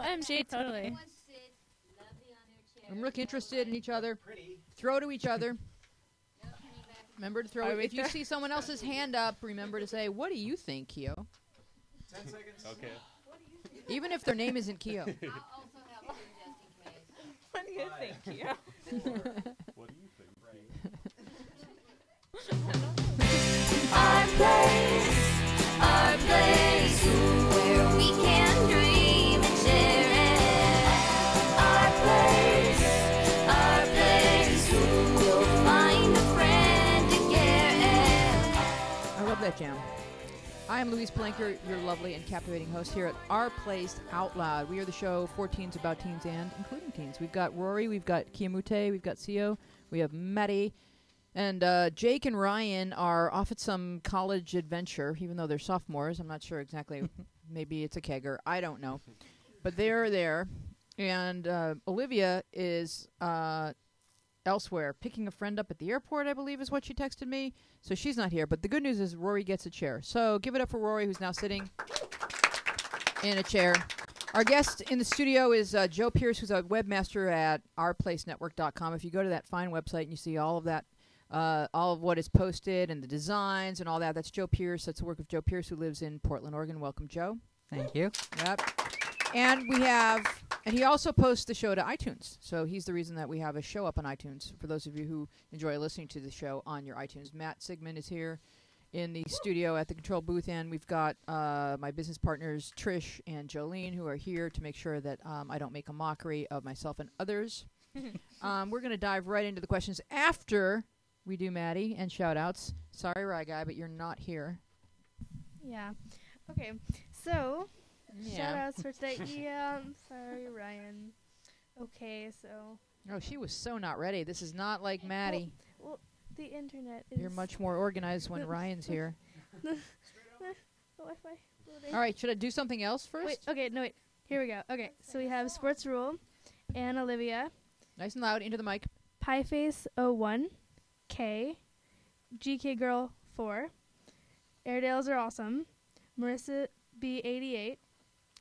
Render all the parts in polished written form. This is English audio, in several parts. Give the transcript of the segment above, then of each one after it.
MG, totally. And look interested in each other. Throw to each other. Remember to throw it. If you see someone else's hand up, remember to say, "What do you think, Keo?" 10 seconds. Okay. Even if their name isn't Keo. I'll also help you just in case. What do you think, Keo? What do you think? Our place, where we can dream and share it. Our place, we'll find a friend to care it. I love that jam. I am Louise Blanker, your lovely and captivating host here at Our Place Out Loud. We are the show for teens, about teens, and including teens. We've got Rory, we've got Kiamute, we've got Sio, we have Maddie, and Jake and Ryan are off at some college adventure, even though they're sophomores. I'm not sure exactly. Maybe it's a kegger. I don't know. But they're there. And Olivia is elsewhere, picking a friend up at the airport, I believe is what she texted me. So she's not here. But the good news is Rory gets a chair. So give it up for Rory, who's now sitting in a chair. Our guest in the studio is Joe Pierce, who's a webmaster at ourplacenetwork.com. If you go to that fine website and you see all of that, all of what is posted and the designs and all that, that's Joe Pierce. That's the work of Joe Pierce, who lives in Portland, Oregon. Welcome, Joe. Thank you. Yep. And he also posts the show to iTunes. So he's the reason that we have a show up on iTunes, for those of you who enjoy listening to the show on your iTunes. Matt Sigmund is here in the studio at the control booth, and we've got my business partners, Trish and Jolene, who are here to make sure that I don't make a mockery of myself and others. We're going to dive right into the questions after we do Maddie and shout-outs. Sorry, Rye Guy, but you're not here. Yeah. Okay, so... Yeah. Shout-outs for today. Yeah, I'm sorry, Ryan. Okay, so... Oh, she was so not ready. This is not like Maddie. Well, the internet is... You're much more organized when Ryan's here. The Wi-Fi loading. All right, should I do something else first? Wait, okay, no, wait. Here we go. Okay, so we have Sports Rule, and Olivia, Nice and loud, into the mic. Pieface01, K, GK Girl 4, Airedales are awesome, Marissa B88,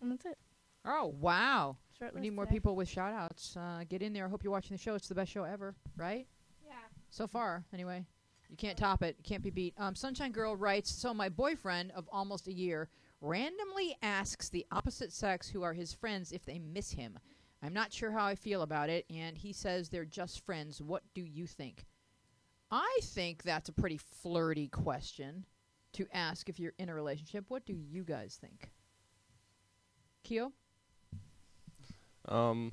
and that's it. Oh, wow. Short We list need more today. people with shout-outs. Get in there. I hope you're watching the show. It's the best show ever, right? Yeah. So far, anyway. You can't top it. Can't be beat. Sunshine Girl writes, so my boyfriend of almost a year randomly asks the opposite sex who are his friends if they miss him. I'm not sure how I feel about it, and he says they're just friends. What do you think? I think that's a pretty flirty question to ask if you're in a relationship. What do you guys think? Keo? I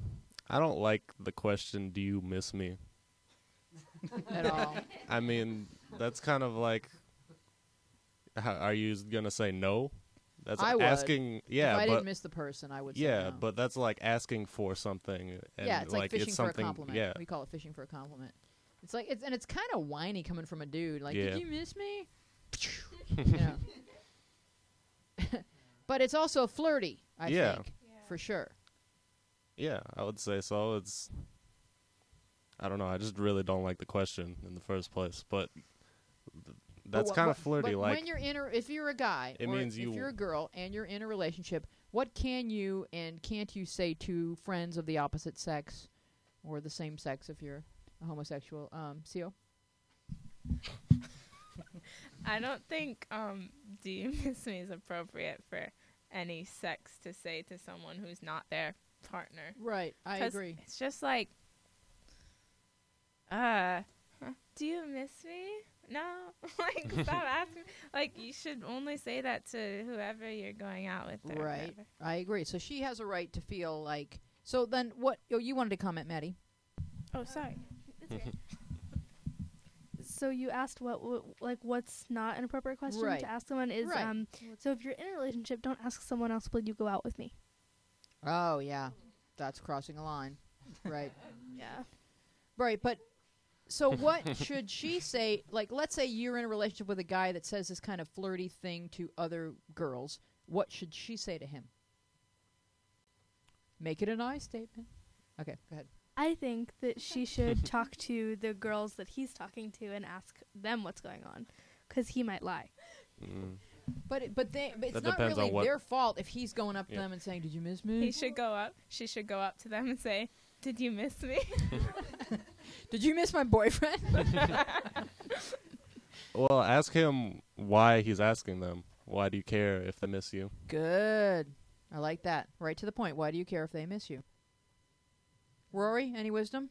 don't like the question, do you miss me? At all. I mean, that's kind of like, are you going to say no? That's I would. asking, yeah, if I but didn't miss the person, I would say yeah, no. but that's like asking for something. And yeah, it's like fishing it's for a something, compliment. yeah. We call it fishing for a compliment. It's like it's kind of whiny coming from a dude. Like, Yeah. did you miss me? Yeah. But it's also flirty, I Yeah. think, for sure. Yeah, I would say so. It's, I don't know. I just really don't like the question in the first place. But that's kind of flirty. But like when you're in, if you're a guy, it or means if you're a girl and you're in a relationship, what can you and can't you say to friends of the opposite sex, or the same sex if you're a homosexual? Sio? I don't think do you miss me is appropriate for any sex to say to someone who's not their partner. Right, I 'Cause agree. It's just like, do you miss me? No. Like, stop asking. Like, you should only say that to whoever you're going out with. Or Right, whatever. I agree. So she has a right to feel like. So then, what? Oh, you wanted to comment, Maddie? Oh, sorry. So you asked what's not an appropriate question Right. to ask someone is Right. So if you're in a relationship, don't ask someone else, will you go out with me? Oh yeah, that's crossing a line, right? Yeah. Right, but so what should she say? Like, let's say you're in a relationship with a guy that says this kind of flirty thing to other girls. What should she say to him? Make it an I statement. Okay, go ahead. I think that she should talk to the girls that he's talking to and ask them what's going on, because he might lie. But it's That not depends really on what- their fault if he's going up to Yeah. them and saying, "Did you miss He me? should go up. She should go up to them and say, "Did you miss me?" Did you miss my boyfriend?" Well, ask him why he's asking them. Why do you care if they miss you? Good. I like that. Right to the point. Why do you care if they miss you? Rory, any wisdom?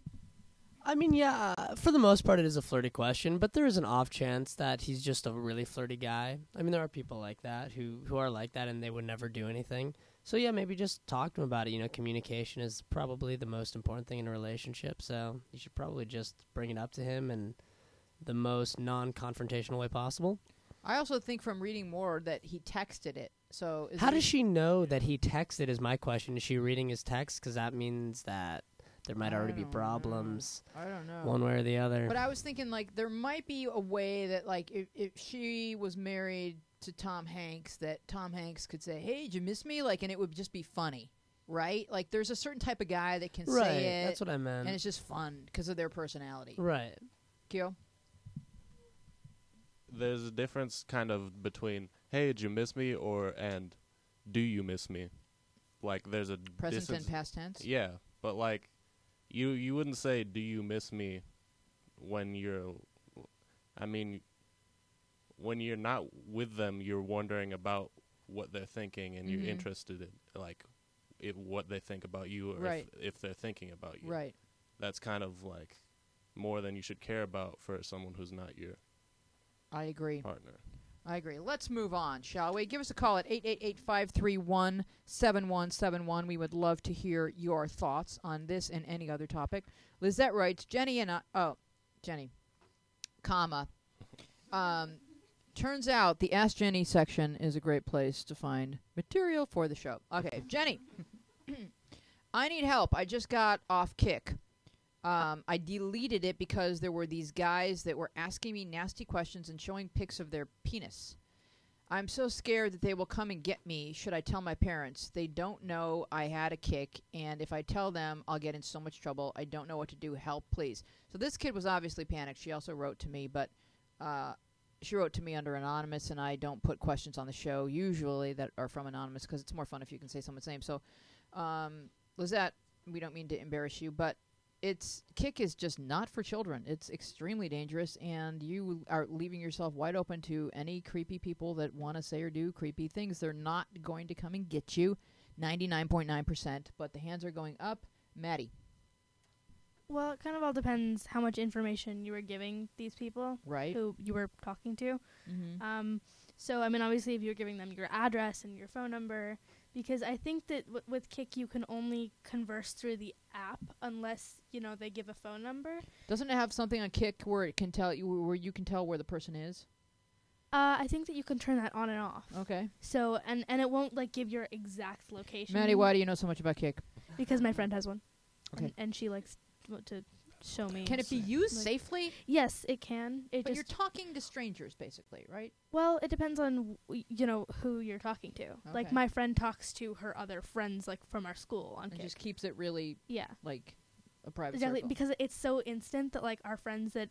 I mean, yeah, for the most part, it is a flirty question, but there is an off chance that he's just a really flirty guy. I mean, there are people like that who are like that, and they would never do anything. So, yeah, maybe just talk to him about it. You know, communication is probably the most important thing in a relationship, so you should probably just bring it up to him in the most non-confrontational way possible. I also think from reading more that he texted it. So How does she know that he texted is my question. Is she reading his text? Because that means that there might I already be don't problems I don't know. one way or the other. But I was thinking, like, there might be a way that, like, if she was married to Tom Hanks, that Tom Hanks could say, "Hey, did you miss me?" Like, and it would just be funny, right? Like, there's a certain type of guy that can right, say it, that's what I meant. and it's just fun because of their personality. Right. Kyo? There's a difference kind of between, hey, did you miss me, and do you miss me? Like, there's a Present distance. and past tense? Yeah, but, like, you wouldn't say, do you miss me, when you're, I mean, when you're not with them, you're wondering about what they're thinking, and Mhm. you're interested in, like, what they think about you, or Right. if they're thinking about you. Right. That's kind of, like, more than you should care about for someone who's not your I agree. partner. I agree. Let's move on, shall we? Give us a call at 888-531-7171. We would love to hear your thoughts on this and any other topic. Lizette writes, Jenny, comma. Turns out the Ask Jenny section is a great place to find material for the show. Okay, Jenny. I need help. I just got off Kick. I deleted it because there were these guys that were asking me nasty questions and showing pics of their penis. I'm so scared that they will come and get me. Should I tell my parents? They don't know I had a Kick, and if I tell them, I'll get in so much trouble. I don't know what to do. Help, please. So this kid was obviously panicked. She also wrote to me, but she wrote to me under anonymous, and I don't put questions on the show usually that are from anonymous because it's more fun if you can say someone's name. So, Lizette, we don't mean to embarrass you, but Kick is just not for children. It's extremely dangerous, and you are leaving yourself wide open to any creepy people that want to say or do creepy things. They're not going to come and get you, 99.9%, but the hands are going up. Maddie. Well, it kind of all depends how much information you were giving these people Right. who you were talking to. Mm-hmm. So, I mean, obviously, if you're giving them your address and your phone number, because I think that with Kick, you can only converse through the app unless, they give a phone number. Doesn't it have something on Kick where it can tell you where you can tell where the person is? I think that you can turn that on and off. Okay. So, and it won't, give your exact location. Maddie, why do you know so much about Kick? Because my friend has one. Okay. And she likes to show me. Can it be used like- safely? Yes, it can. But you're talking to strangers, basically, right? Well, it depends on who you're talking to. Like Okay. my friend talks to her other friends from our school on And Kick. just keeps it really, Yeah, like, a private exactly. circle. Because it's so instant that our friends that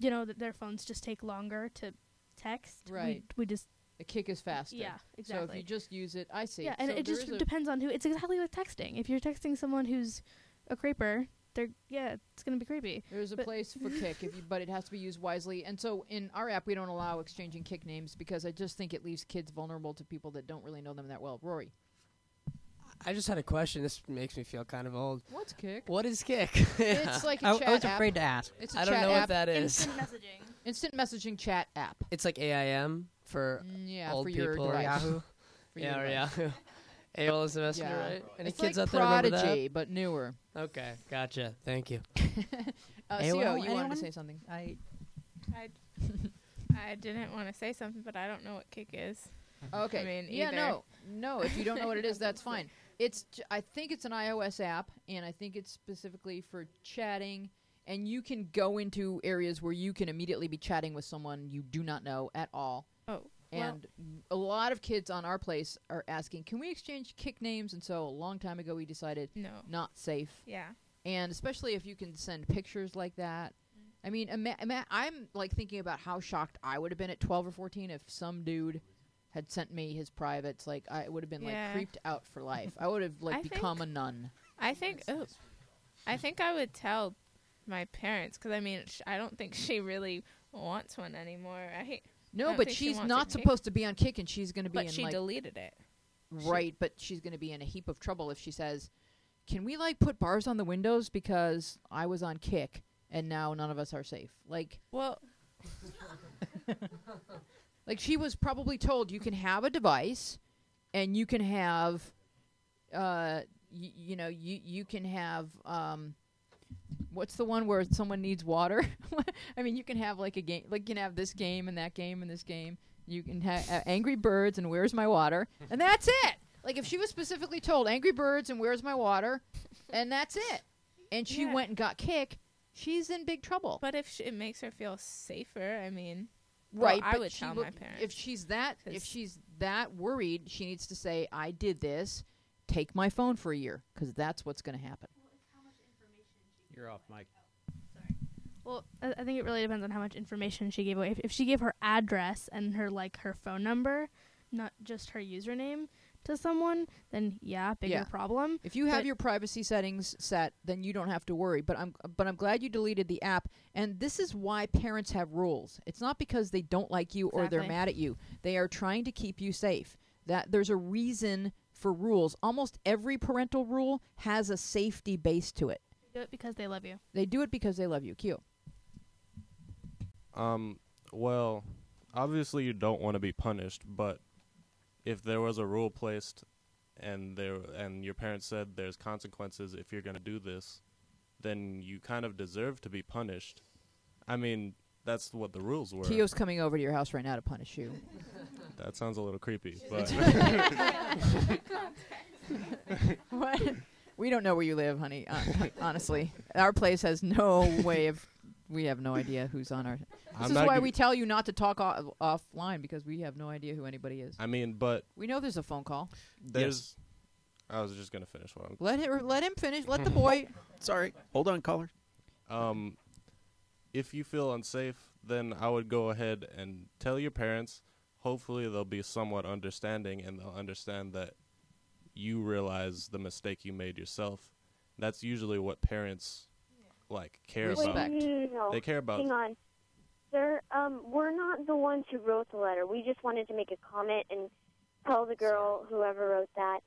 that their phones just take longer to text. Right. We just A Kick is faster. yeah So if exactly. you just use it, I see. Yeah, and So it there just is a- depends on who. It's exactly like texting. If you're texting someone who's a creeper, it's gonna be creepy. There's a but- place for Kick, but it has to be used wisely. And so in our app, we don't allow exchanging Kick names because I just think it leaves kids vulnerable to people that don't really know them that well. Rory, I just had a question. This makes me feel kind of old. what's Kick? What is Kick? It's like a I chat was app. afraid to ask. It's a I don't chat know app. what that is. Instant messaging. Instant messaging chat app. It's like AIM for Yeah, old for your people. device. Yahoo. For your Yeah, or device. Yahoo. AOL is the messenger, Yeah. right? Any It's kids like out there remember Prodigy, but newer. that? Okay, gotcha. Thank you. CO, AOL, you wanted anyone? to say something? I didn't want to say something, but I don't know what Kick is. Okay. I mean, yeah, either. no. If you don't know what it is, that's fine. I think it's an iOS app, and I think it's specifically for chatting. And you can go into areas where you can immediately be chatting with someone you do not know at all. Oh, And a lot of kids on our place are asking, "Can we exchange Kick names?" And so a long time ago, we decided no. not safe. Yeah. And especially if you can send pictures like that. I mean, I'm like thinking about how shocked I would have been at 12 or 14 if some dude had sent me his privates, like I would have been like Yeah. creeped out for life. I would have like I become a nun. I think I would tell my parents because I mean I don't think she really wants one anymore. No, don't but think she she's wants not it kicked. supposed to be on Kick, and she's going to be but in she like deleted it. right. But she's going to be in a heap of trouble if she says, "Can we like put bars on the windows because I was on Kick and now none of us are safe?" Like, Well, like she was probably told you can have a device, and you can have, you can have what's the one where someone needs water? I mean, you can have like a game, like you can have this game and that game and this game. You can have Angry Birds and Where's My Water, and that's it. Like if she was specifically told Angry Birds and Where's My Water, and that's it, and she Yeah. went and got Kick, she's in big trouble. but if it makes her feel safer, I mean, Right, I but would she tell will- my parents. if she's that 'Cause- worried, she needs to say, "I did this. Take my phone for a year," because that's what's going to happen. You're off mic. Well, I think it really depends on how much information she gave away. If she gave her address and her phone number, not just her username, to someone, then bigger Yeah. problem. If you have But- your privacy settings set, then you don't have to worry. But I'm glad you deleted the app. And this is why parents have rules. It's not because they don't like you or they're Exactly. mad at you. They are trying to keep you safe. That there's a reason for rules. Almost every parental rule has a safety base to it. Do it because they love you. They do it because they love you. Q. Well, obviously you don't want to be punished, but if there was a rule placed and your parents said there's consequences if you're going to do this, then you kind of deserve to be punished. I mean, that's what the rules were. Kio's coming over to your house right now to punish you. That sounds a little creepy, but What? We don't know where you live, honey. Honestly, our place has no way of. We have no idea who's on our. This is why we tell you not to talk offline, because we have no idea who anybody is. I mean, but We know there's a phone call. there's. I was just gonna finish what I'm. Let him finish. Let the boy. Sorry. Hold on, caller. If you feel unsafe, then I would go ahead and tell your parents. Hopefully, they'll be somewhat understanding, and they'll understand that you realize the mistake you made yourself. That's usually what parents care Respect. about. No. They care about. Hang on. Sir, we're not the ones who wrote the letter. We just wanted to make a comment and tell the girl, whoever wrote that,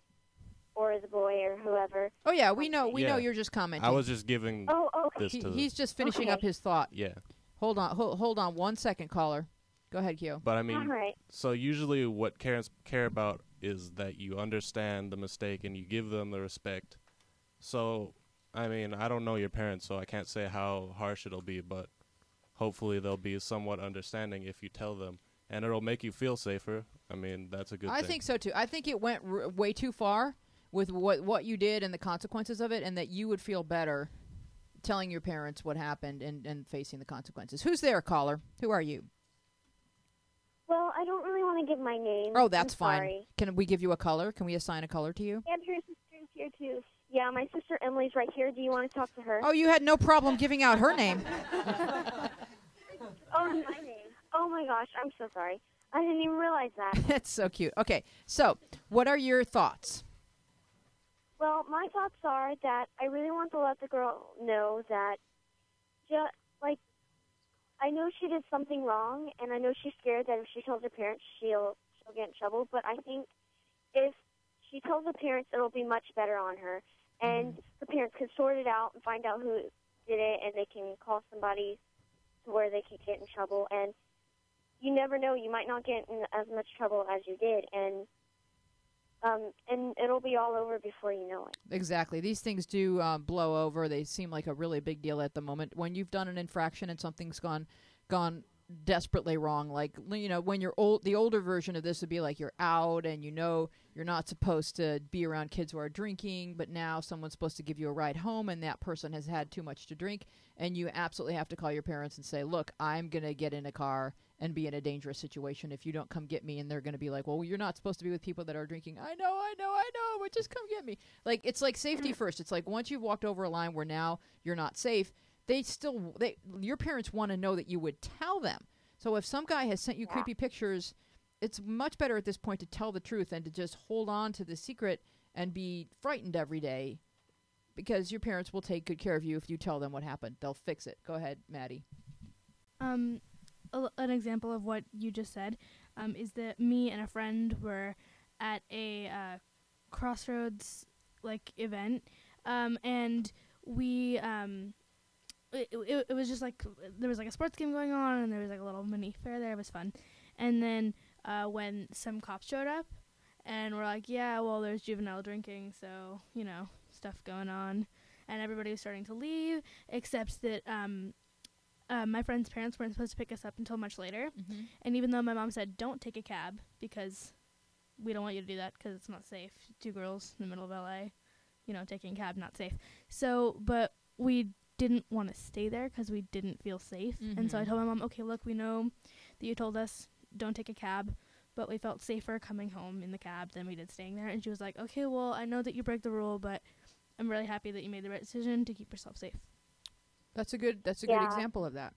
or the boy, or whoever. Oh yeah, we know. We know Yeah. you're just commenting. I was just giving Oh, okay. this to. He's just finishing Okay. up his thought. Yeah, Hold on. Hold on 1 second, caller. Go ahead, Kio. but I All mean, right. so usually what parents care about is that you understand the mistake and you give them the respect. So, I mean, I don't know your parents, so I can't say how harsh it'll be, but hopefully they'll be somewhat understanding if you tell them, and it'll make you feel safer. I mean, that's a good I thing. think so too. I think it went way too far with what you did and the consequences of it, and that you would feel better telling your parents what happened and facing the consequences. Who's there, caller? Who are you? Well, I don't really want to give my name. Oh, that's I'm fine. Sorry. Can we give you a color? Can we assign a color to you? And your sister's here, too. Yeah, my sister Emily's right here. Do you want to talk to her? Oh, you had no problem giving out her name. Oh, my name. Oh, my gosh. I'm so sorry. I didn't even realize that. That's so cute. Okay, so what are your thoughts? Well, my thoughts are that I really want to let the girl know that, I know she did something wrong, and I know she's scared that if she tells her parents, she'll get in trouble. But I think if she tells the parents, it'll be much better on her, and the parents can sort it out and find out who did it, and they can call somebody to where they can get in trouble. And you never know; you might not get in as much trouble as you did, and it'll be all over before you know it. Exactly. These things do blow over. They seem like a really big deal at the moment. When you've done an infraction and something's gone desperately wrong, like, you know, when you're old, the older version of this would be like you're out and you know you're not supposed to be around kids who are drinking, but now someone's supposed to give you a ride home and that person has had too much to drink, and you absolutely have to call your parents and say, look, I'm going to get in a car and be in a dangerous situation if you don't come get me. And they're going to be like, well, you're not supposed to be with people that are drinking. I know, but just come get me. Like, it's like safety first. It's like once you've walked over a line where now you're not safe, your parents want to know that you would tell them. So if some guy has sent you creepy pictures, it's much better at this point to tell the truth than to just hold on to the secret and be frightened every day, because your parents will take good care of you if you tell them what happened. They'll fix it. Go ahead, Maddie. An example of what you just said is that me and a friend were at a crossroads event, and we it was just there was a sports game going on, and there was a little mini fair there. It was fun. And then when some cops showed up, and we're like, yeah, well, there's juvenile drinking, so stuff going on, and everybody was starting to leave, except that my friend's parents weren't supposed to pick us up until much later. And even though my mom said, don't take a cab because we don't want you to do that because it's not safe. 2 girls in the middle of LA, taking a cab, not safe. So, but we didn't want to stay there because we didn't feel safe. And so I told my mom, okay, look, we know that you told us don't take a cab, but we felt safer coming home in the cab than we did staying there. And she was like, okay, well, I know that you break the rule, but I'm really happy that you made the right decision to keep yourself safe. That's a good example of that.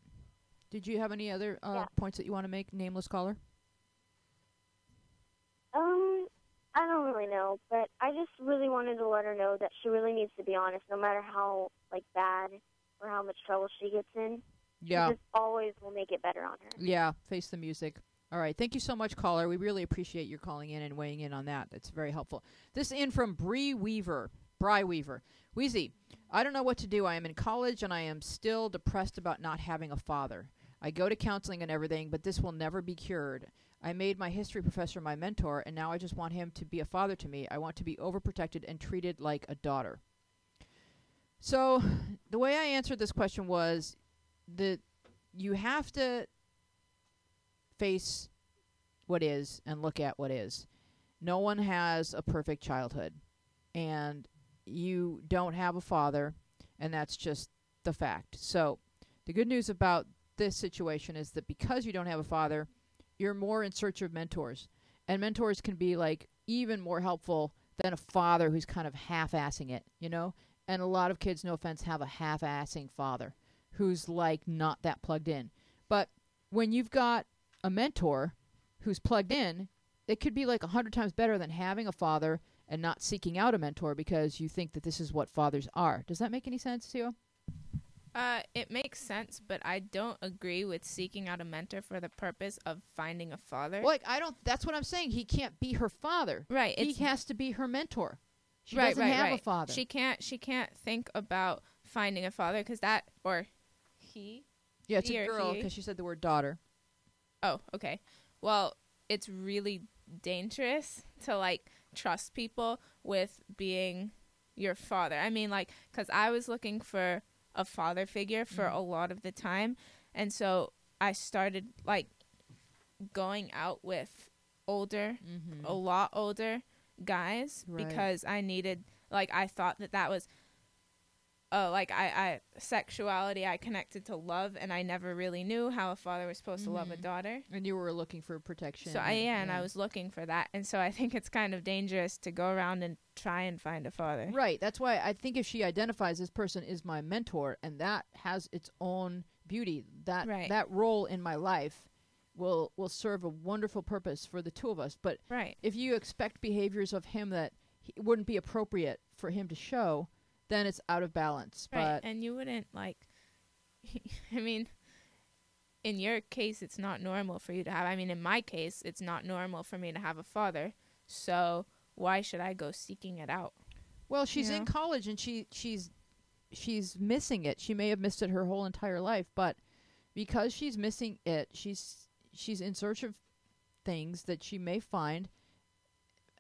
Did you have any other points that you want to make, nameless caller? I don't really know, but I just really wanted to let her know that she really needs to be honest, no matter how bad or how much trouble she gets in. Yeah. It always will make it better on her. Yeah, face the music. All right, thank you so much, caller. We really appreciate your calling in and weighing in on that. That's very helpful. This in from Bry Weaver. Wheezy, I don't know what to do. I am in college, and I am still depressed about not having a father. I go to counseling and everything, but this will never be cured. I made my history professor my mentor, and now I just want him to be a father to me. I want to be overprotected and treated like a daughter. So the way I answered this question was that you have to face what is and look at what is. No one has a perfect childhood, and you don't have a father, and that's just the fact. So the good news about this situation is that because you don't have a father, you're more in search of mentors, and mentors can be even more helpful than a father who's kind of half-assing it, and a lot of kids, no offense, have a half-assing father who's not that plugged in. But when you've got a mentor who's plugged in, it could be 100 times better than having a father and not seeking out a mentor because you think that this is what fathers are. Does that make any sense to you? It makes sense, but I don't agree with seeking out a mentor for the purpose of finding a father. That's what I'm saying. He can't be her father. Right. He has to be her mentor. She doesn't have a father. She can't think about finding a father because he. Yeah, it's a girl because she said the word daughter. Oh, okay. Well, it's really dangerous to trust people with being your father. I mean, because I was looking for a father figure for a lot of the time, and so I started going out with a lot older guys because I needed I thought that was I sexuality I connected to love, and I never really knew how a father was supposed to love a daughter. And you were looking for protection. So and I was looking for that, and so I think it's kind of dangerous to go around and try and find a father. Right. That's why I think if she identifies this person is my mentor, and that has its own beauty, that role in my life will serve a wonderful purpose for the two of us. But if you expect behaviors of him that wouldn't be appropriate for him to show, then it's out of balance. Right, but and you wouldn't I mean, in your case, it's not normal for you to have. I mean, in my case, it's not normal for me to have a father. So why should I go seeking it out? Well, she's in college, and she's missing it. She may have missed it her whole entire life, but because she's missing it, she's in search of things that she may find,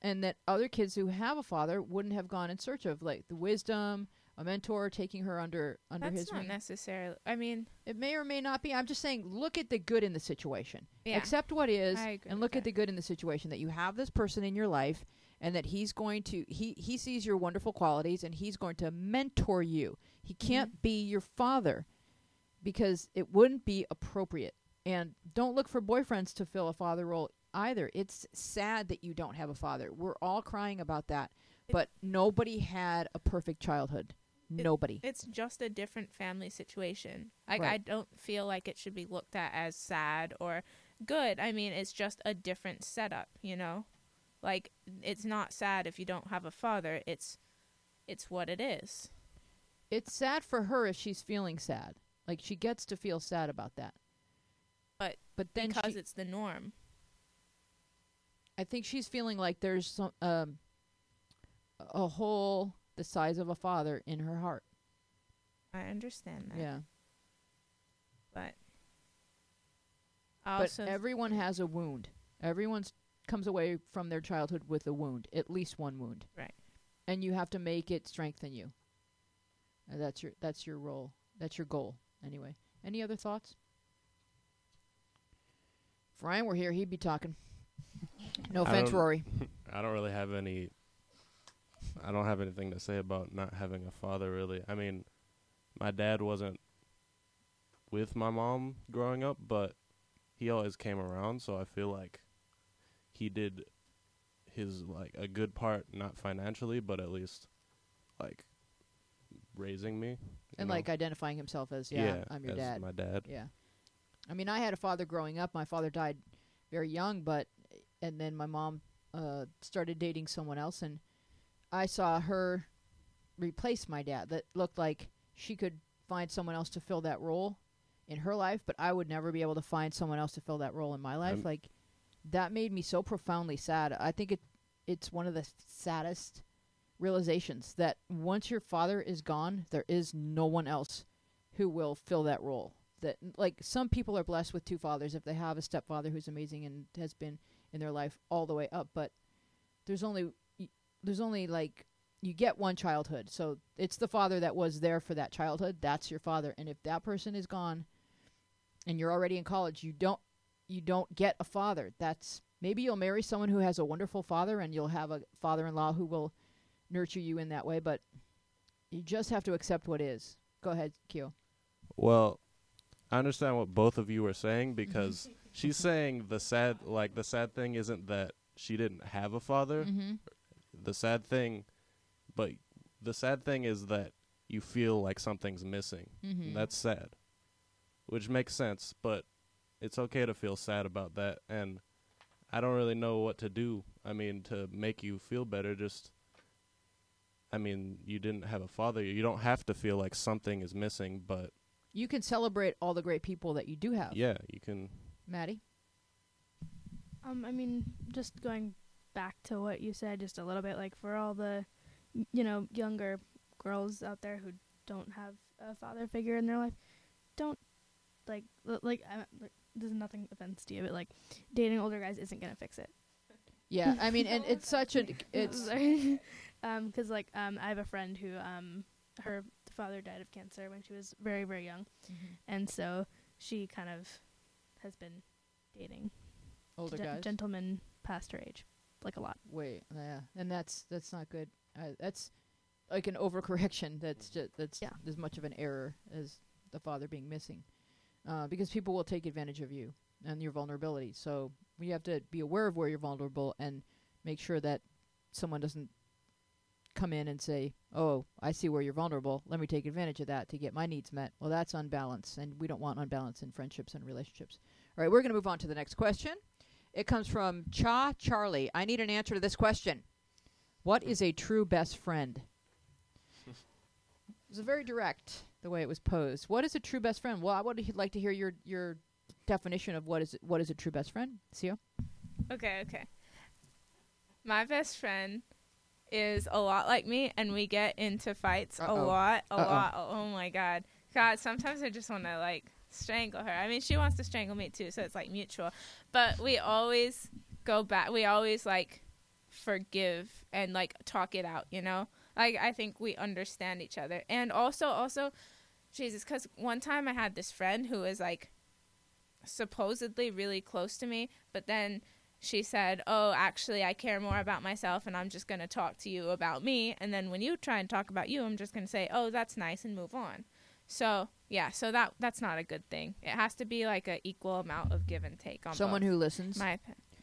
and that other kids who have a father wouldn't have gone in search of, the wisdom, a mentor taking her under his wing. That's not necessarily. I mean, it may or may not be. I'm just saying, look at the good in the situation. Yeah. Accept what is, and look at the good in the situation, that you have this person in your life, and that he's going to, he sees your wonderful qualities, and he's going to mentor you. He can't be your father because it wouldn't be appropriate. And don't look for boyfriends to fill a father role either. It's sad that you don't have a father. We're all crying about that. But nobody had a perfect childhood. Nobody. It's just a different family situation. I don't feel like it should be looked at as sad or good. I mean, it's just a different setup, you know? Like, it's not sad if you don't have a father. It's what it is. It's sad for her if she's feeling sad. Like, she gets to feel sad about that. But then because it's the norm. I think she's feeling like there's some a hole the size of a father in her heart. I understand that. Yeah. But everyone has a wound. Everyone comes away from their childhood with a wound, at least one wound. Right. And you have to make it strengthen you. That's your role. That's your goal. Anyway, any other thoughts? If Ryan were here, he'd be talking. No offense, Rory. I don't really have any. I don't have anything to say about not having a father, really. I mean, my dad wasn't with my mom growing up, but he always came around, so I feel like he did his, like, a good part, not financially, but at least, like, raising me. And, like, identifying himself as, I'm your as dad. my dad. Yeah. I mean, I had a father growing up. My father died very young, and then my mom started dating someone else, and I saw her replace my dad. That looked like she could find someone else to fill that role in her life, but I would never be able to find someone else to fill that role in my life. Like, that made me so profoundly sad. I think it's one of the saddest realizations that once your father is gone, there is no one else who will fill that role. That, like, some people are blessed with two fathers if they have a stepfather who's amazing and has been in their life all the way up, but there's only like, you get one childhood, so it's the father that was there for that childhood. That's your father, and if that person is gone and you're already in college, you don't get a father. That's, maybe you'll marry someone who has a wonderful father and you'll have a father-in-law who will nurture you in that way, but you just have to accept what is. Go ahead, Kyo. Well, I understand what both of you are saying, because she's saying the sad thing isn't that she didn't have a father. Mm-hmm. The sad thing is that you feel like something's missing. Mm-hmm. That's sad, which makes sense, but it's okay to feel sad about that, and I don't really know what to do. I mean, to make you feel better, you didn't have a father. You don't have to feel like something is missing, but you can celebrate all the great people that you do have. Yeah, you can. Maddie? I mean, just going back to what you said just a little bit, like, for all the, younger girls out there who don't have a father figure in their life, don't, this is nothing offense to you, but, like, dating older guys isn't going to fix it. Yeah, I mean, and it's such a, it's... Because, I have a friend who, her father died of cancer when she was very, very young, and so she kind of has been dating older guys, gentlemen past her age, like, a lot. Wait, yeah, and that's not good. That's like an overcorrection. That's as much of an error as the father being missing, because people will take advantage of you and your vulnerability. So we have to be aware of where you're vulnerable and make sure that someone doesn't come in and say, "Oh, I see where you're vulnerable. Let me take advantage of that to get my needs met." Well, that's unbalance, and we don't want unbalance in friendships and relationships. All right, we're going to move on to the next question. It comes from Cha Charlie. I need an answer to this question. What is a true best friend? It was very direct, the way it was posed. What is a true best friend? Well, I would like to hear your definition of what is a true best friend. Sio? Okay. My best friend is a lot like me, and we get into fights a lot. Oh my God, sometimes I just want to, like, strangle her. I mean, she wants to strangle me too, so it's, like, mutual, but we always go back. We always, like, forgive and, like, talk it out, like, I think we understand each other. And also Jesus, because one time I had this friend who was, like, supposedly really close to me, but then she said, "Oh, actually, I care more about myself, and I'm just going to talk to you about me. And then when you try and talk about you, I'm just going to say, oh, that's nice, and move on." So, yeah, so that's not a good thing. It has to be, like, an equal amount of give and take on someone both. who listens.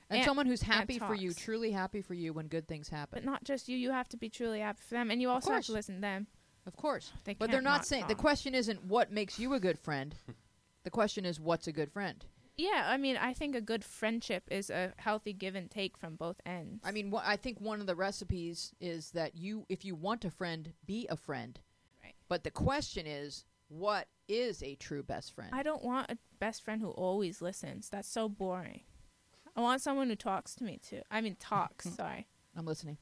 And someone who's happy for you, truly happy for you when good things happen. But not just you. You have to be truly happy for them, and you also have to listen to them. Of course. But they're not saying, the question isn't what makes you a good friend. The question is, what's a good friend? Yeah, I mean, I think a good friendship is a healthy give and take from both ends. I mean, I think one of the recipes is that if you want a friend, be a friend. Right. But the question is, what is a true best friend? I don't want a best friend who always listens. That's so boring. I want someone who talks to me too. I mean, talks. Sorry. I'm listening.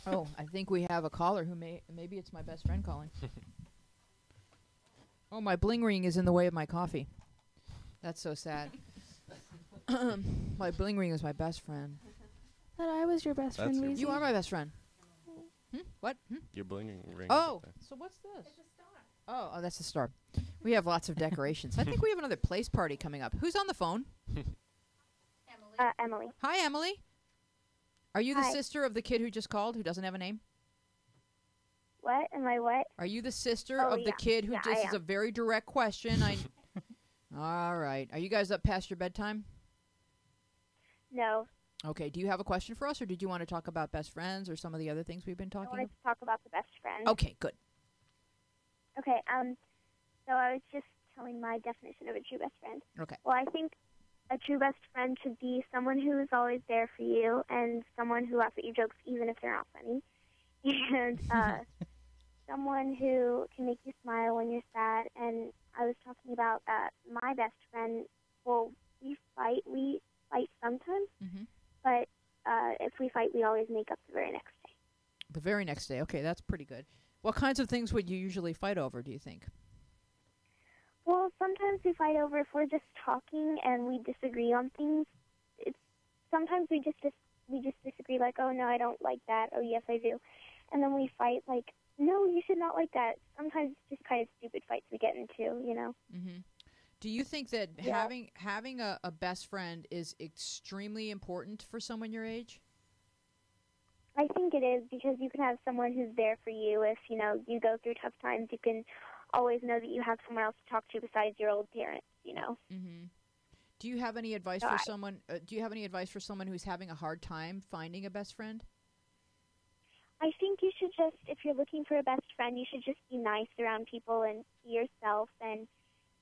Oh, I think we have a caller who maybe it's my best friend calling. Oh, my bling ring is in the way of my coffee. That's so sad. My bling ring is my best friend. That I was your best That's friend, your- Weezy. You are my best friend. What? Your blinging ring. Oh, so what's this? It's a star. Oh, that's a star. We have lots of decorations. I think we have another place party coming up. Who's on the phone? Emily. Hi, Emily. Are you the Hi. sister of the kid who just called, who doesn't have a name? What? Am I what? Are you the sister Oh, of the yeah. kid who Yeah, just I is a am. very direct question? All right. Are you guys up past your bedtime? No. Okay. Do you have a question for us, or did you want to talk about best friends or some of the other things we've been I talking wanted about? to talk about the best friend. Okay, good. Okay. So I was just telling my definition of a true best friend. Okay. Well, I think a true best friend should be someone who is always there for you and someone who laughs at your jokes even if they're not funny, and someone who can make you smile when you're sad. And I was talking about my best friend. Well, we fight sometimes, Mm-hmm. but if we fight, we always make up the very next day. The very next day. Okay, that's pretty good. What kinds of things would you usually fight over, do you think? Well, sometimes we fight over if we're just talking and we disagree on things. Sometimes we just disagree, like, oh no, I don't like that. Oh yes, I do, and then we fight like, no, you should not like that. Sometimes it's just kind of stupid fights we get into, you know. Mm-hmm. Do you think that Yeah. having a best friend is extremely important for someone your age? I think it is, because you can have someone who's there for you if, you know, you go through tough times. You can always know that you have someone else to talk to besides your old parents, you know. Mm-hmm. Do you have any advice for someone? Do you have any advice for someone who's having a hard time finding a best friend? I think you should just, if you're looking for a best friend, you should just be nice around people and be yourself. And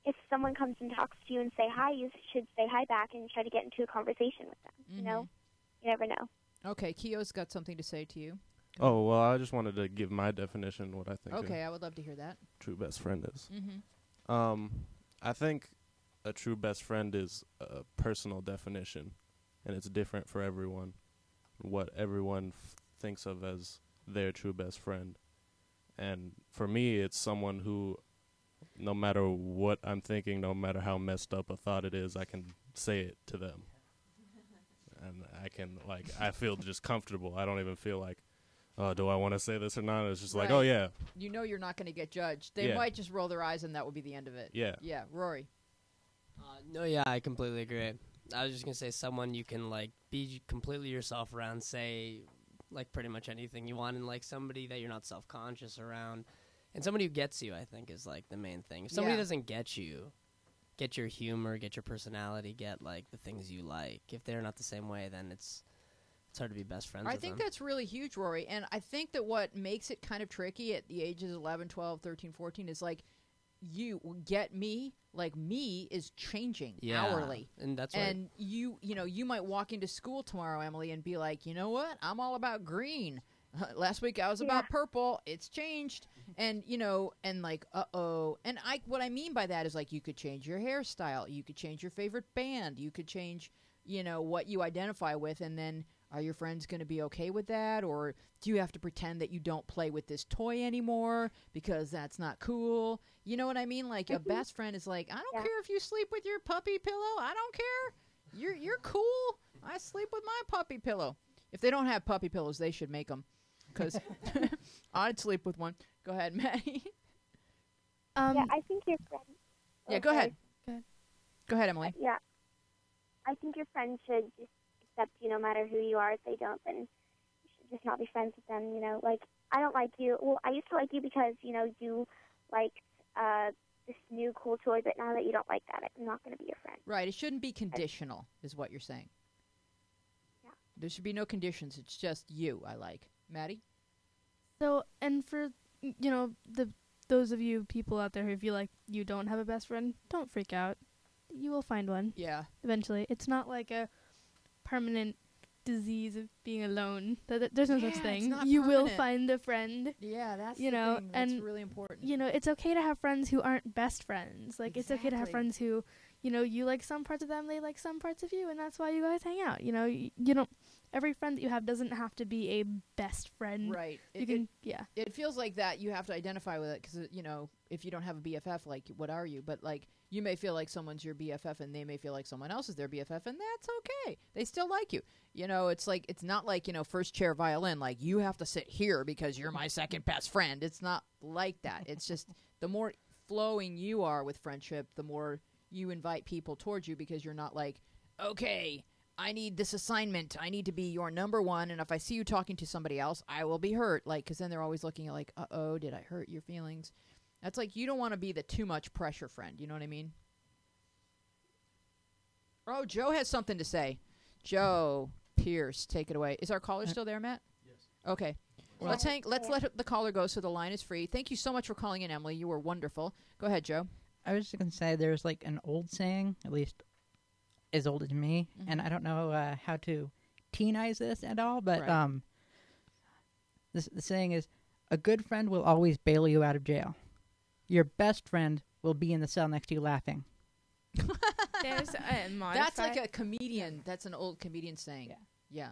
if someone comes and talks to you and say hi, you should say hi back and try to get into a conversation with them. You know, you never know. Okay, Kio's got something to say to you. Oh, well, I just wanted to give my definition, what I think Okay, I would love to hear that. true best friend is. Mm-hmm. I think a true best friend is a personal definition, and it's different for everyone. What everyone thinks of as their true best friend. And for me, it's someone who, no matter what I'm thinking, no matter how messed up a thought it is, I can say it to them. And I can, like, I feel just comfortable. I don't even feel like, oh, do I want to say this or not? It's just like, oh, yeah. You know you're not going to get judged. They Yeah. might just roll their eyes and that would be the end of it. Yeah. Yeah, Rory. No, yeah, I completely agree. I was just gonna say someone you can like be completely yourself around, say like pretty much anything you want, and like somebody that you're not self-conscious around, and somebody who gets you, I think, is like the main thing. If somebody Yeah. doesn't get you, get your humor, get your personality, get like the things you like. If they're not the same way, then it's hard to be best friends I with think them. that's really huge, Rory. And I think that what makes it kind of tricky at the ages 11, 12, 13, 14 is like, you get me, like me is changing hourly. And that's why And you know, you might walk into school tomorrow, Emily, and be like, you know what? I'm all about green. Last week I was about purple. It's changed. And, you know, and like, uh-oh. And what I mean by that is like, you could change your hairstyle. You could change your favorite band. You could change, you know, what you identify with. And then are your friends going to be okay with that? Or do you have to pretend that you don't play with this toy anymore because that's not cool? You know what I mean? Like a best friend is like, I don't care if you sleep with your puppy pillow. I don't care. You're cool. I sleep with my puppy pillow. If they don't have puppy pillows, they should make them. Because I'd sleep with one. Go ahead, Maddie. Yeah, I think your friend. Yeah, go ahead. Good. Go ahead, Emily. Yeah, I think your friends should just accept you no matter who you are. If they don't, then you should just not be friends with them. You know, like I don't like you. Well, I used to like you because you know you liked this new cool toy, but now that you don't like that, I'm not going to be your friend. Right. It shouldn't be conditional, is what you're saying. Yeah. There should be no conditions. It's just you I like. Maddie? So, and for, you know, those of you people out there who feel like you don't have a best friend, don't freak out. you will find one Yeah. eventually. It's not like a permanent disease of being alone. There's no Yeah, such it's thing. not You will permanent. find a friend. Yeah, that's You the know, thing. That's and really important. You know, it's okay to have friends who aren't best friends. Like, it's okay to have Exactly. friends who, you know, you like some parts of them, they like some parts of you, and that's why you guys hang out. You know, you don't. Every friend that you have doesn't have to be a best friend. Right. You can, yeah. It feels like that you have to identify with it because, you know, if you don't have a BFF, like, what are you? But, like, you may feel like someone's your BFF and they may feel like someone else is their BFF, and that's okay. They still like you. You know, it's like, it's not like, you know, first chair violin, like, you have to sit here because you're my second best friend. It's not like that. It's just the more flowing you are with friendship, the more you invite people towards you because you're not like, okay, I need this assignment. I need to be your number one, and if I see you talking to somebody else, I will be hurt. Like, because then they're always looking at like, uh-oh, did I hurt your feelings? That's like, you don't want to be the too much pressure friend. You know what I mean? Oh, Joe has something to say. Joe Pierce, take it away. Is our caller still there, Matt? Yes. Okay. Well- Let's let the caller go so the line is free. Thank you so much for calling in, Emily. You were wonderful. Go ahead, Joe. I was just going to say there's like an old saying, at least as old as me, and I don't know how to teenize this at all, but Right. the saying is, a good friend will always bail you out of jail. Your best friend will be in the cell next to you laughing. There's a That's like a comedian. That's an old comedian saying. Yeah.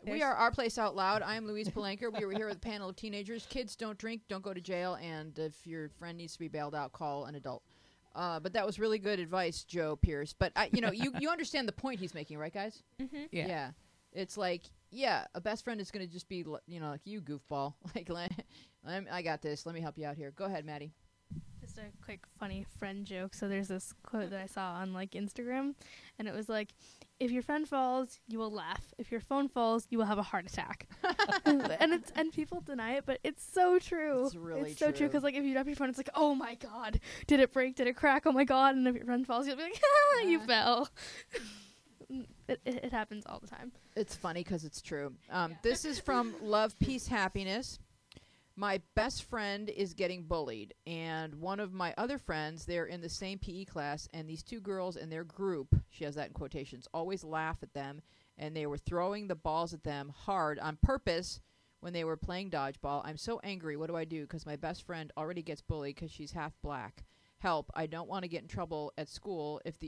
We There's- are Our Place Out Loud. I am Louise Palanker. We were here with a panel of teenagers. Kids, don't drink, don't go to jail, and if your friend needs to be bailed out, call an adult. But that was really good advice, Joe Pierce. But, you know, you understand the point he's making, right, guys? Mm-hmm. Yeah. It's like, yeah, a best friend is going to just be, you know, like, you goofball. Like, I got this. Let me help you out here. Go ahead, Maddie. Just a quick funny friend joke. So there's this quote that I saw on like Instagram, and it was like, if your friend falls, you will laugh. If your phone falls, you will have a heart attack. and people deny it, but it's so true. It's really so true true. because like if you drop your phone, it's like, oh my god, did it break? Did it crack? Oh my god! And if your friend falls, you'll be like, you fell. It happens all the time. It's funny because it's true. This is from Love, Peace, Happiness. My best friend is getting bullied, and one of my other friends, they're in the same PE class, and these two girls in their group, she has that in quotations, always laugh at them, and they were throwing the balls at them hard on purpose when they were playing dodgeball. I'm so angry. What do I do? Because my best friend already gets bullied because she's half black. Help. I don't want to get in trouble at school. If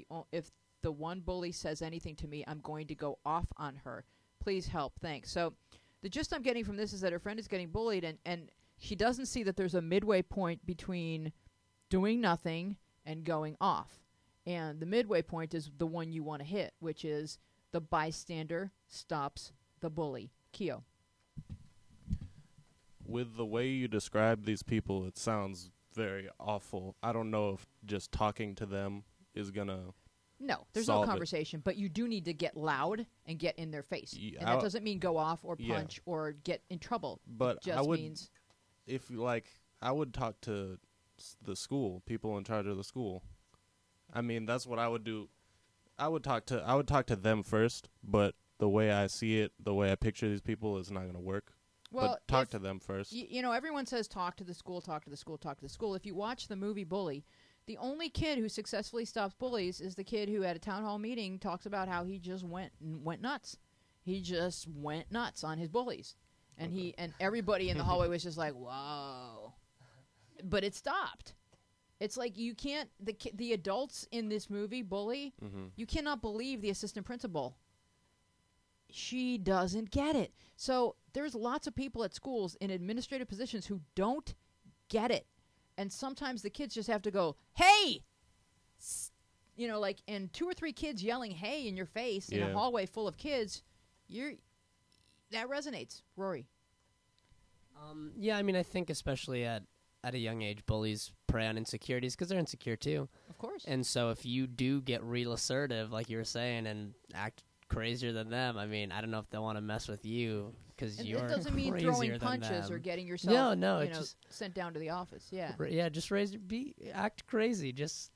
the one bully says anything to me, I'm going to go off on her. Please help. Thanks. So the gist I'm getting from this is that her friend is getting bullied, and she doesn't see that there's a midway point between doing nothing and going off. And the midway point is the one you want to hit, which is the bystander stops the bully. Keo. With the way you describe these people, it sounds very awful. I don't know if just talking to them is going to No, there's solve no it. conversation, but you do need to get loud and get in their face. Yeah, And that doesn't mean go off or Yeah. punch or get in trouble. But it just I would, means if I would talk to the school, people in charge of the school. I mean, that's what I would do. I would talk to them first, but the way I see it, the way I picture these people is not going to work. Well, but talk if- to them first. you know, everyone says talk to the school, talk to the school, talk to the school. If you watch the movie Bully, the only kid who successfully stops bullies is the kid who at a town hall meeting talks about how he just went nuts. He just went nuts on his bullies. And and everybody in the hallway was just like, "Whoa." But it stopped. It's like you can't the adults in this movie Bully, you cannot believe the assistant principal. She doesn't get it. So there's lots of people at schools in administrative positions who don't get it. And sometimes the kids just have to go, "Hey!" You know, like, and 2 or 3 kids yelling, "Hey," in your face in a Yeah. hallway full of kids, that resonates. Rory. Yeah, I mean, I think especially at a young age, bullies prey on insecurities because they're insecure too. Of course. And so if you do get real assertive, like you were saying, and act crazier than them, I mean, I don't know if they want to mess with you because And you're it doesn't mean crazier throwing than punches them. or getting yourself No, you it's know, just sent down to the office. Yeah. yeah, just act crazy, just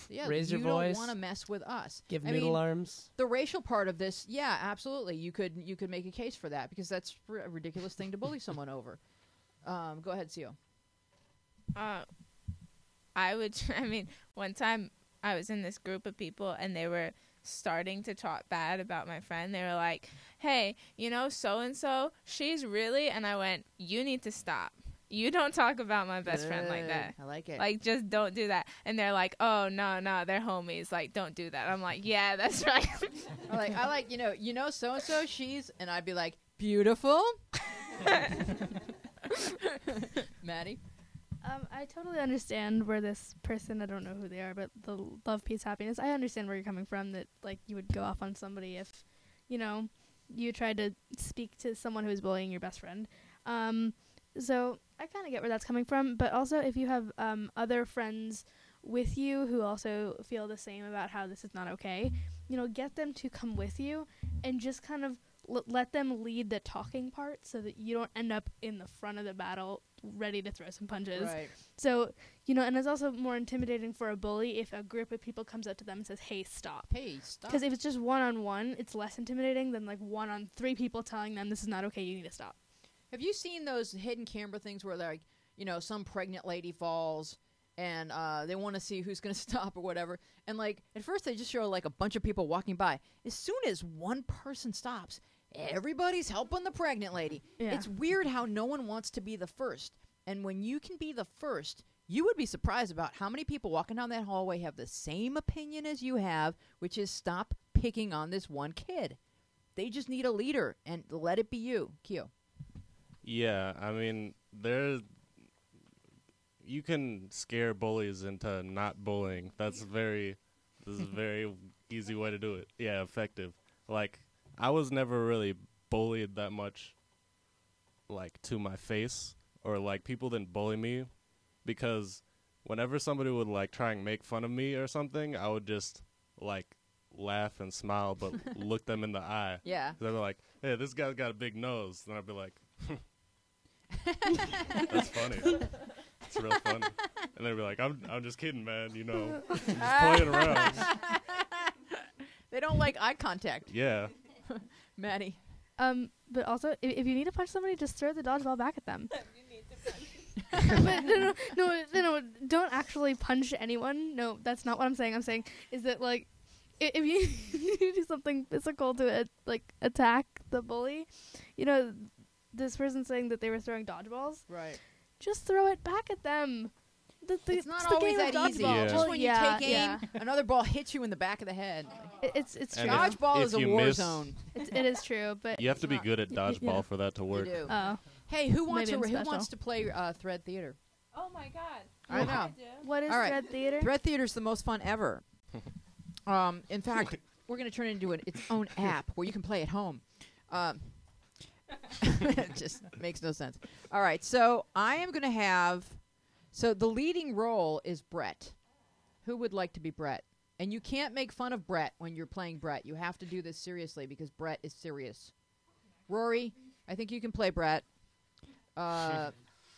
Yeah, raise your you voice. don't want to mess with us. Give I noodle mean, arms. The racial part of this, yeah, absolutely. You could make a case for that because that's a ridiculous thing to bully someone over. Go ahead, Sio. I would. I mean, one time I was in this group of people and they were starting to talk bad about my friend. They were like, hey, you know, so-and-so, she's really, and I went, you need to stop. You don't talk about my best friend like that. I like it. Like, just don't do that. And they're like, oh, no, they're homies. Like, don't do that. I'm like, yeah, that's right. I like, you know, so-and-so, she's, and I'd be like, beautiful. Maddie? I totally understand where this person, I don't know who they are, but the love, peace, happiness, I understand where you're coming from, that, like, you would go off on somebody if, you know, you tried to speak to someone who is bullying your best friend. So I kind of get where that's coming from, but also if you have other friends with you who also feel the same about how this is not okay, you know, get them to come with you and just kind of let them lead the talking part so that you don't end up in the front of the battle ready to throw some punches. Right. So, you know, and it's also more intimidating for a bully if a group of people comes up to them and says, hey, stop. Hey, stop. Because if it's just one-on-one, it's less intimidating than, like, 1-on-3 people telling them this is not okay, you need to stop. Have you seen those hidden camera things where, like, you know, some pregnant lady falls and they want to see who's going to stop or whatever? And, like, at first they just show, like, a bunch of people walking by. As soon as one person stops, everybody's helping the pregnant lady. Yeah. It's weird how no one wants to be the first. And when you can be the first, you would be surprised about how many people walking down that hallway have the same opinion as you have, which is stop picking on this one kid. They just need a leader, and let it be you. Kyo. Yeah, I mean, you can scare bullies into not bullying. This is a very easy way to do it. Yeah, effective. Like, I was never really bullied that much, like, to my face, or, like, people didn't bully me, because whenever somebody would, like, try and make fun of me or something, I would just, like, laugh and smile, but look them in the eye. Yeah. They were like, hey, this guy's got a big nose. And I'd be like, that's funny. It's real funny. And they'd be like, I'm just kidding, man. You know, just playing around. They don't like eye contact. Yeah. Maddie. But also, if you need to punch somebody, just throw the dodgeball back at them. But no, don't actually punch anyone. No, that's not what I'm saying. I'm saying is that, like, if you do something physical to attack the bully, you know, this person's saying that they were throwing dodgeballs. Right. Just throw it back at them. It's not always that easy. Yeah. Just when you take aim, another ball hits you in the back of the head. It's true. Dodgeball is a war miss, zone. It is true, but you have to be good at dodgeball for that to work. You do. Oh. Hey, who wants Maybe to play Thread Theater? Oh, my God. I know. What is All right. Thread Theater? Thread Theater is the most fun ever. In fact, we're going to turn it into its own app where you can play at home. It just makes no sense. All right, so I am going to have... So the leading role is Brett. Who would like to be Brett? And you can't make fun of Brett when you're playing Brett. You have to do this seriously because Brett is serious. Rory, I think you can play Brett.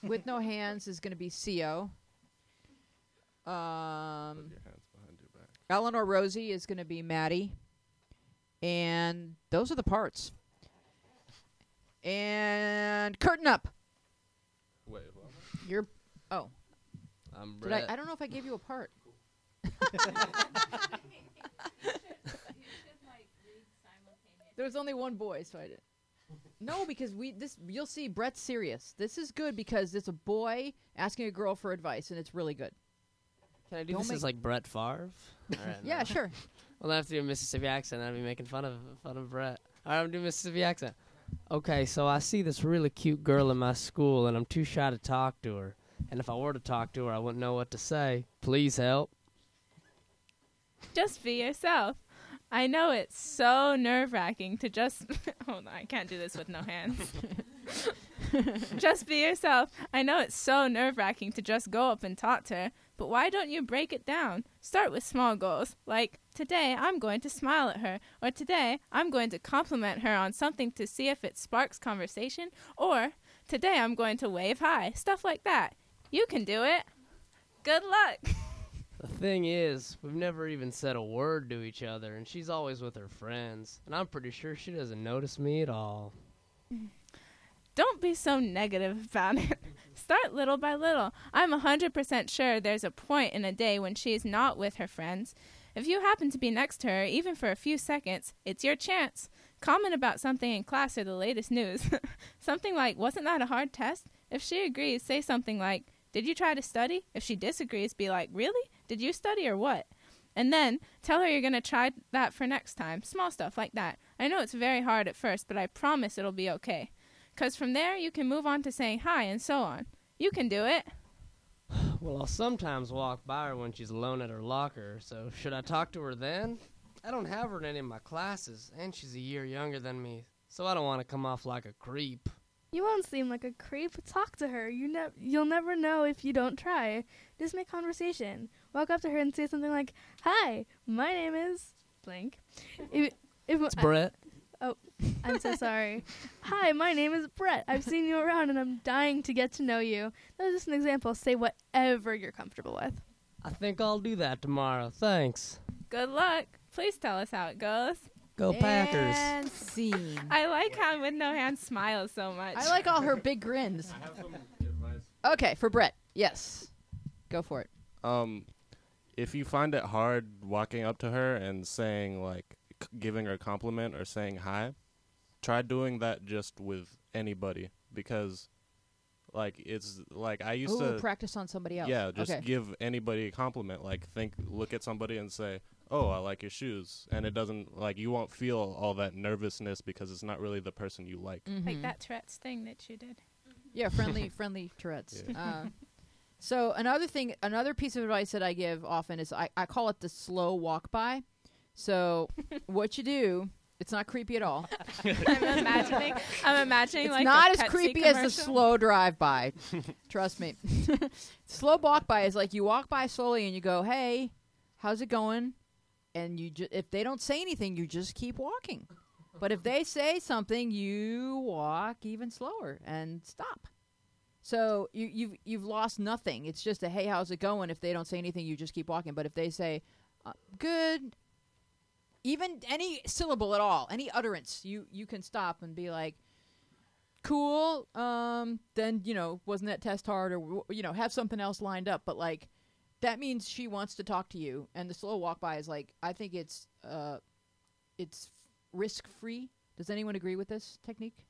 With no hands is going to be Co. Put your hands behind your back. Eleanor Rosie is going to be Maddie. And those are the parts. And curtain up. Wait, what? You're... Oh. I'm Did Brett. I don't know if I gave you a part. There was only one boy, so I did. No, because you'll see Brett's serious. This is good because it's a boy asking a girl for advice, and it's really good. Can I do this as like Brett Favre? All right, Yeah, no. sure. Well, I have to do a Mississippi accent. I'd be making fun of Brett. All right, I'm doing Mississippi accent. Okay, so I see this really cute girl in my school, and I'm too shy to talk to her. And if I were to talk to her, I wouldn't know what to say. Please help. Just be yourself. I know it's so nerve-wracking to just... Hold on, I can't do this with no hands. Just be yourself. I know it's so nerve-wracking to just go up and talk to her, but why don't you break it down? Start with small goals, like, today I'm going to smile at her, or today I'm going to compliment her on something to see if it sparks conversation, or today I'm going to wave hi, stuff like that. You can do it. Good luck. The thing is, we've never even said a word to each other, and she's always with her friends. And I'm pretty sure she doesn't notice me at all. Don't be so negative about it. Start little by little. I'm 100% sure there's a point in a day when she's not with her friends. If you happen to be next to her, even for a few seconds, it's your chance. Comment about something in class or the latest news. Something like, wasn't that a hard test? If she agrees, say something like, did you try to study? If she disagrees, be like, really? Did you study or what? And then tell her you're going to try that for next time. Small stuff like that. I know it's very hard at first, but I promise it'll be okay. 'Cause from there, you can move on to saying hi and so on. You can do it. Well, I'll sometimes walk by her when she's alone at her locker, so should I talk to her then? I don't have her in any of my classes, and she's a year younger than me, so I don't want to come off like a creep. You won't seem like a creep. Talk to her. You'll never know if you don't try. Just make conversation. Walk up to her and say something like, "Hi, my name is blank." It's Brett. Oh, I'm so sorry. "Hi, my name is Brett. I've seen you around and I'm dying to get to know you." That was just an example. Say whatever you're comfortable with. I think I'll do that tomorrow. Thanks. Good luck. Please tell us how it goes. Go Packers. And scene. I like how With No Hands smiles so much. I like all her big grins. I have some advice. Okay, for Brett. Yes. Go for it. If you find it hard walking up to her and saying, like, giving her a compliment or saying hi, try doing that just with anybody, because, like, it's like I used to practice on somebody else. Yeah, just okay. give anybody a compliment. Like, look at somebody and say, "Oh, I like your shoes," and it doesn't, like, you won't feel all that nervousness because it's not really the person you like. Mm-hmm. Like that Tourette's thing that you did. Yeah, friendly Tourette's. Yeah. So another piece of advice that I give often is I call it the slow walk by. So what you do, it's not creepy at all. I'm imagining It's like not a as Pepsi creepy as the commercial. slow drive by. Trust me. Slow walk by is like you walk by slowly and you go, "Hey, how's it going?" And if they don't say anything, you just keep walking. But if they say something, you walk even slower and stop. So you've lost nothing. It's just a, "Hey, how's it going?" If they don't say anything, you just keep walking. But if they say, "Good," even any syllable at all, any utterance, you can stop and be like, "Cool." Then wasn't that test hard, or have something else lined up. But like, that means she wants to talk to you. And the slow walk by is like, I think it's risk free. Does anyone agree with this technique?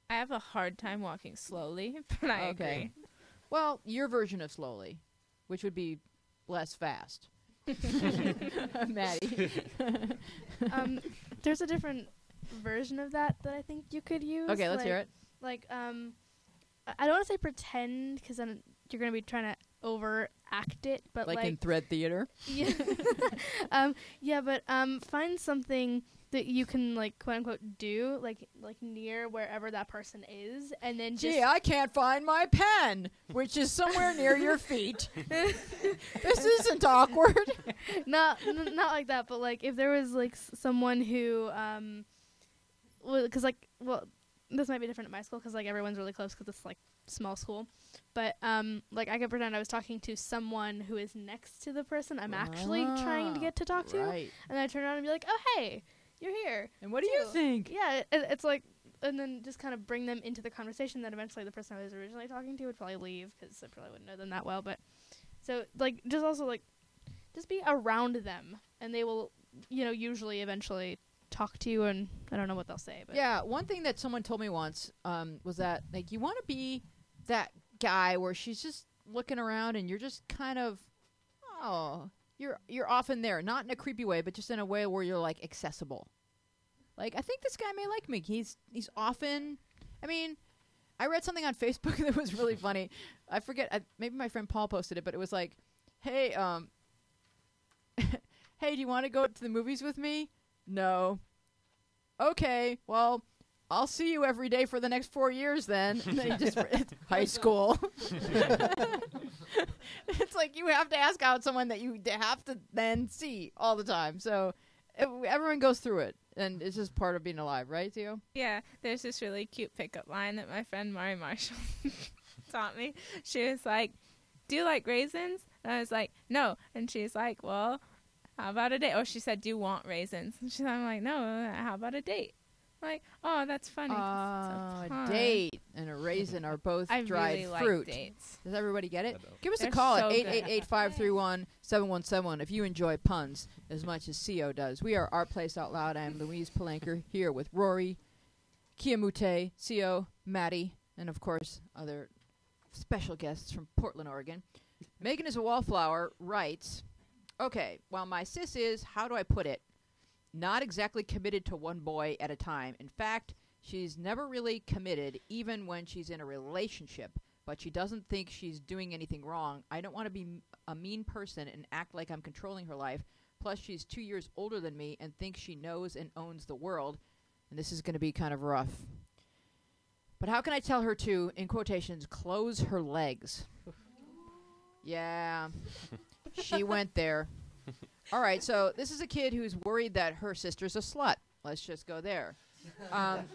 I have a hard time walking slowly, but I agree. Well, your version of slowly, which would be less fast. Maddie. There's a different version of that I think you could use. Okay, let's hear it. Like, I don't want to say pretend, because then you're going to be trying to overact it, but like in Thread Theater. Yeah. Yeah, but find something that you can, like, quote unquote do, like near wherever that person is, and then just, "Gee, I can't find my pen," which is somewhere near your feet. This isn't awkward. not like that, but like if there was like someone who because like, well, this might be different at my school because like everyone's really close because it's like small school, but like I could pretend I was talking to someone who is next to the person I'm actually trying to get to talk to, and I turn around and be like, "Oh, hey, you're here, and what do you think?" Yeah, it's like, and then just kind of bring them into the conversation. That eventually the person I was originally talking to would probably leave because I probably wouldn't know them that well. But so like just also like just be around them, and they will usually eventually talk to you, and I don't know what they'll say. But yeah, one thing that someone told me once was that like you want to be that guy where she's just looking around and you're just kind of you're often there, not in a creepy way, but just in a way where you're like accessible. Like, I think this guy may like me. He's often, I mean, I read something on Facebook that was really funny. I forget, maybe my friend Paul posted it, but it was like, "Hey, hey, do you want to go to the movies with me?" "No." "Okay, well, I'll see you every day for the next 4 years then." And then he just high school. It's like you have to ask out someone that you have to then see all the time. So everyone goes through it, and it's just part of being alive, right, Theo? Yeah, there's this really cute pickup line that my friend Mari Marshall taught me. She was like, "Do you like raisins?" And I was like, "No." And she's like, "Well, how about a date?" Or she said, "Do you want raisins?" And I'm like, "No, how about a date?" Like, oh, that's funny. A Pun. date and a raisin are both I dried really fruit. like dates. Does everybody get it? I don't. Give us They're a call so at good. 888-531-7171 if you enjoy puns as much as CO does. We are Our Place Out Loud. I am Louise Palanker here with Rory, Kiamute, CO, Maddie, and of course other special guests from Portland, Oregon. Megan is a wallflower writes, okay, while my sis is, how do I put it, not exactly committed to one boy at a time. In fact, she's never really committed, even when she's in a relationship, but she doesn't think she's doing anything wrong. I don't want to be a mean person and act like I'm controlling her life. Plus, she's 2 years older than me and thinks she knows and owns the world. And this is going to be kind of rough. But how can I tell her to, in quotations, close her legs? Yeah, she went there. All right, so this is a kid who's worried that her sister's a slut. Let's just go there.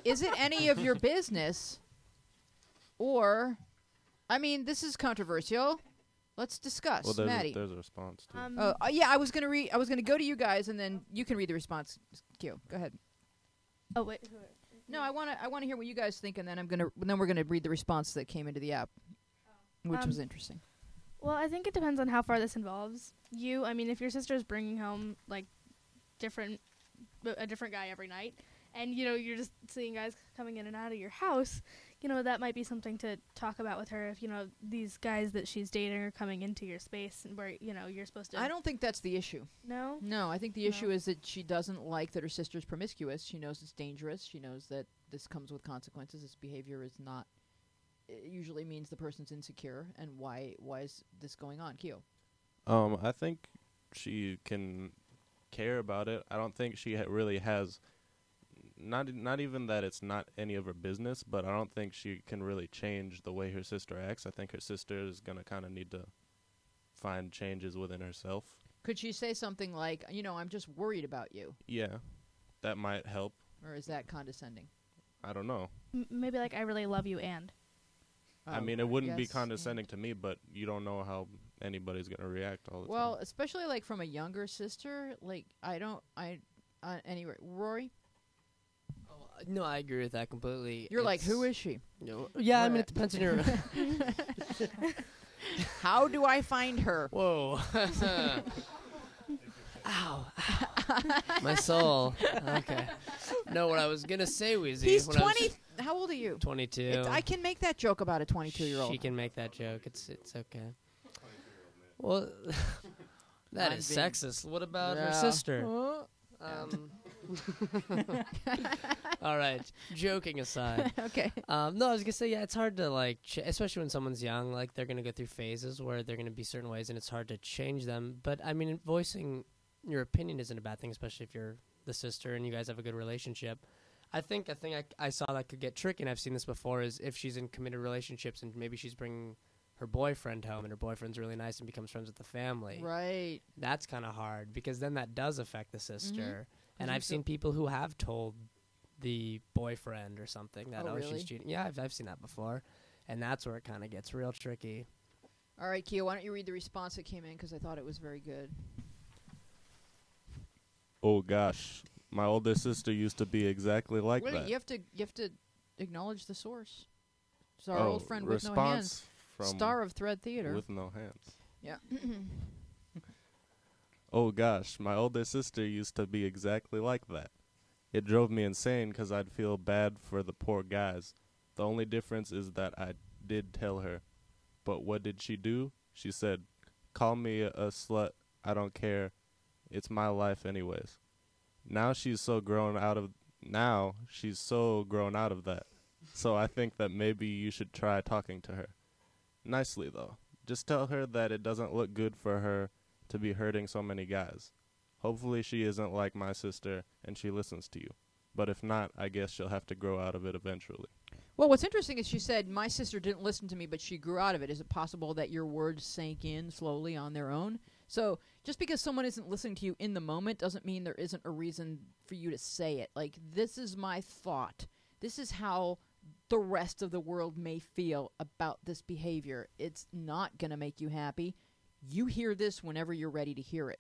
Is it any of your business? Or, I mean, this is controversial. Let's discuss. Well, Maddie. there's a response to it. Yeah, I was gonna read. I was gonna go to you guys, and then you can read the response. Q, go ahead. Oh wait. No, I wanna hear what you guys think, and then we're gonna read the response that came into the app, which was interesting. Well, I think it depends on how far this involves you. I mean, if your sister is bringing home like a different guy every night, and you're just seeing guys coming in and out of your house, that might be something to talk about with her. If these guys that she's dating are coming into your space, and where you're supposed to. I don't think that's the issue. No. No, I think the issue is that she doesn't like that her sister's promiscuous. She knows it's dangerous. She knows that this comes with consequences. This behavior is not. It usually means the person's insecure. And why is this going on, Keo? I think she can care about it. I don't think she really has. Not even that it's not any of her business, but I don't think she can really change the way her sister acts. I think her sister is gonna kind of need to find changes within herself. Could she say something like, I'm just worried about you? Yeah, that might help. Or is that condescending? I don't know. Maybe like, I really love you, and. I mean, it wouldn't be yes, condescending to me, but you don't know how anybody's gonna react all the time. Well, especially like from a younger sister, like anyway, Rory, No, I agree with that completely. you're like, who is she? Yeah, I mean, it depends on your. How do I find her? Whoa. Ow. My soul. Okay. No, what I was going to say, Weezy. He's when I was 20. How old are you? 22. I can make that joke about a 22-year-old. She can make that joke. It's okay. Well, that I'm is being- sexist. What about her Yeah. sister? All right. Joking aside. Okay. No, I was gonna say, yeah, it's hard to especially when someone's young. Like, they're gonna go through phases where they're gonna be certain ways, and it's hard to change them. But I mean, voicing your opinion isn't a bad thing, especially if you're the sister and you guys have a good relationship. I think a thing I saw that could get tricky, and I've seen this before, is if she's in committed relationships and maybe she's bringing her boyfriend home and her boyfriend's really nice and becomes friends with the family. Right. That's kind of hard because then that does affect the sister. And I I've think so. seen people who have told the boyfriend or something that, Oh, really? she's cheating. Yeah, I've seen that before. And that's where it kind of gets real tricky. All right, Keo, why don't you read the response that came in, because I thought it was very good. Oh gosh, my older sister used to be exactly like Wait, that. you have to acknowledge the source. It's our old friend with no response hands, from star of Thread Theater. with no hands. Yeah. Oh gosh, my older sister used to be exactly like that. It drove me insane because I'd feel bad for the poor guys. The only difference is that I did tell her. But what did she do? She said, "Call me a slut, I don't care. It's my life anyways." Now she's so grown out of that. So I think that maybe you should try talking to her. Nicely though. Just tell her that it doesn't look good for her to be hurting so many guys. Hopefully she isn't like my sister and she listens to you. But if not, I guess she'll have to grow out of it eventually. Well, what's interesting is she said, my sister didn't listen to me, but she grew out of it. Is it possible that your words sank in slowly on their own? So just because someone isn't listening to you in the moment doesn't mean there isn't a reason for you to say it. Like, this is my thought. This is how the rest of the world may feel about this behavior. It's not going to make you happy. You hear this whenever you're ready to hear it.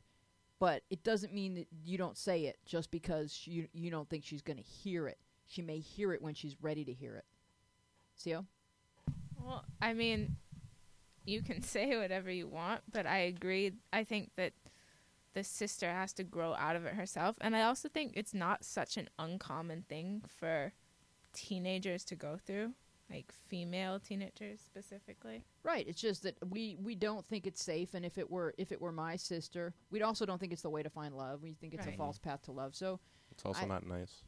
But it doesn't mean that you don't say it just because you don't think she's going to hear it. she may hear it when she's ready to hear it. Sio? Well, I mean, you can say whatever you want, but I agree. I think that the sister has to grow out of it herself. And I also think it's not such an uncommon thing for teenagers to go through, like female teenagers specifically. Right. It's just that we don't think it's safe, and if it were my sister, we also don't think it's the way to find love. We think it's a Right. false path to love. So It's also not nice.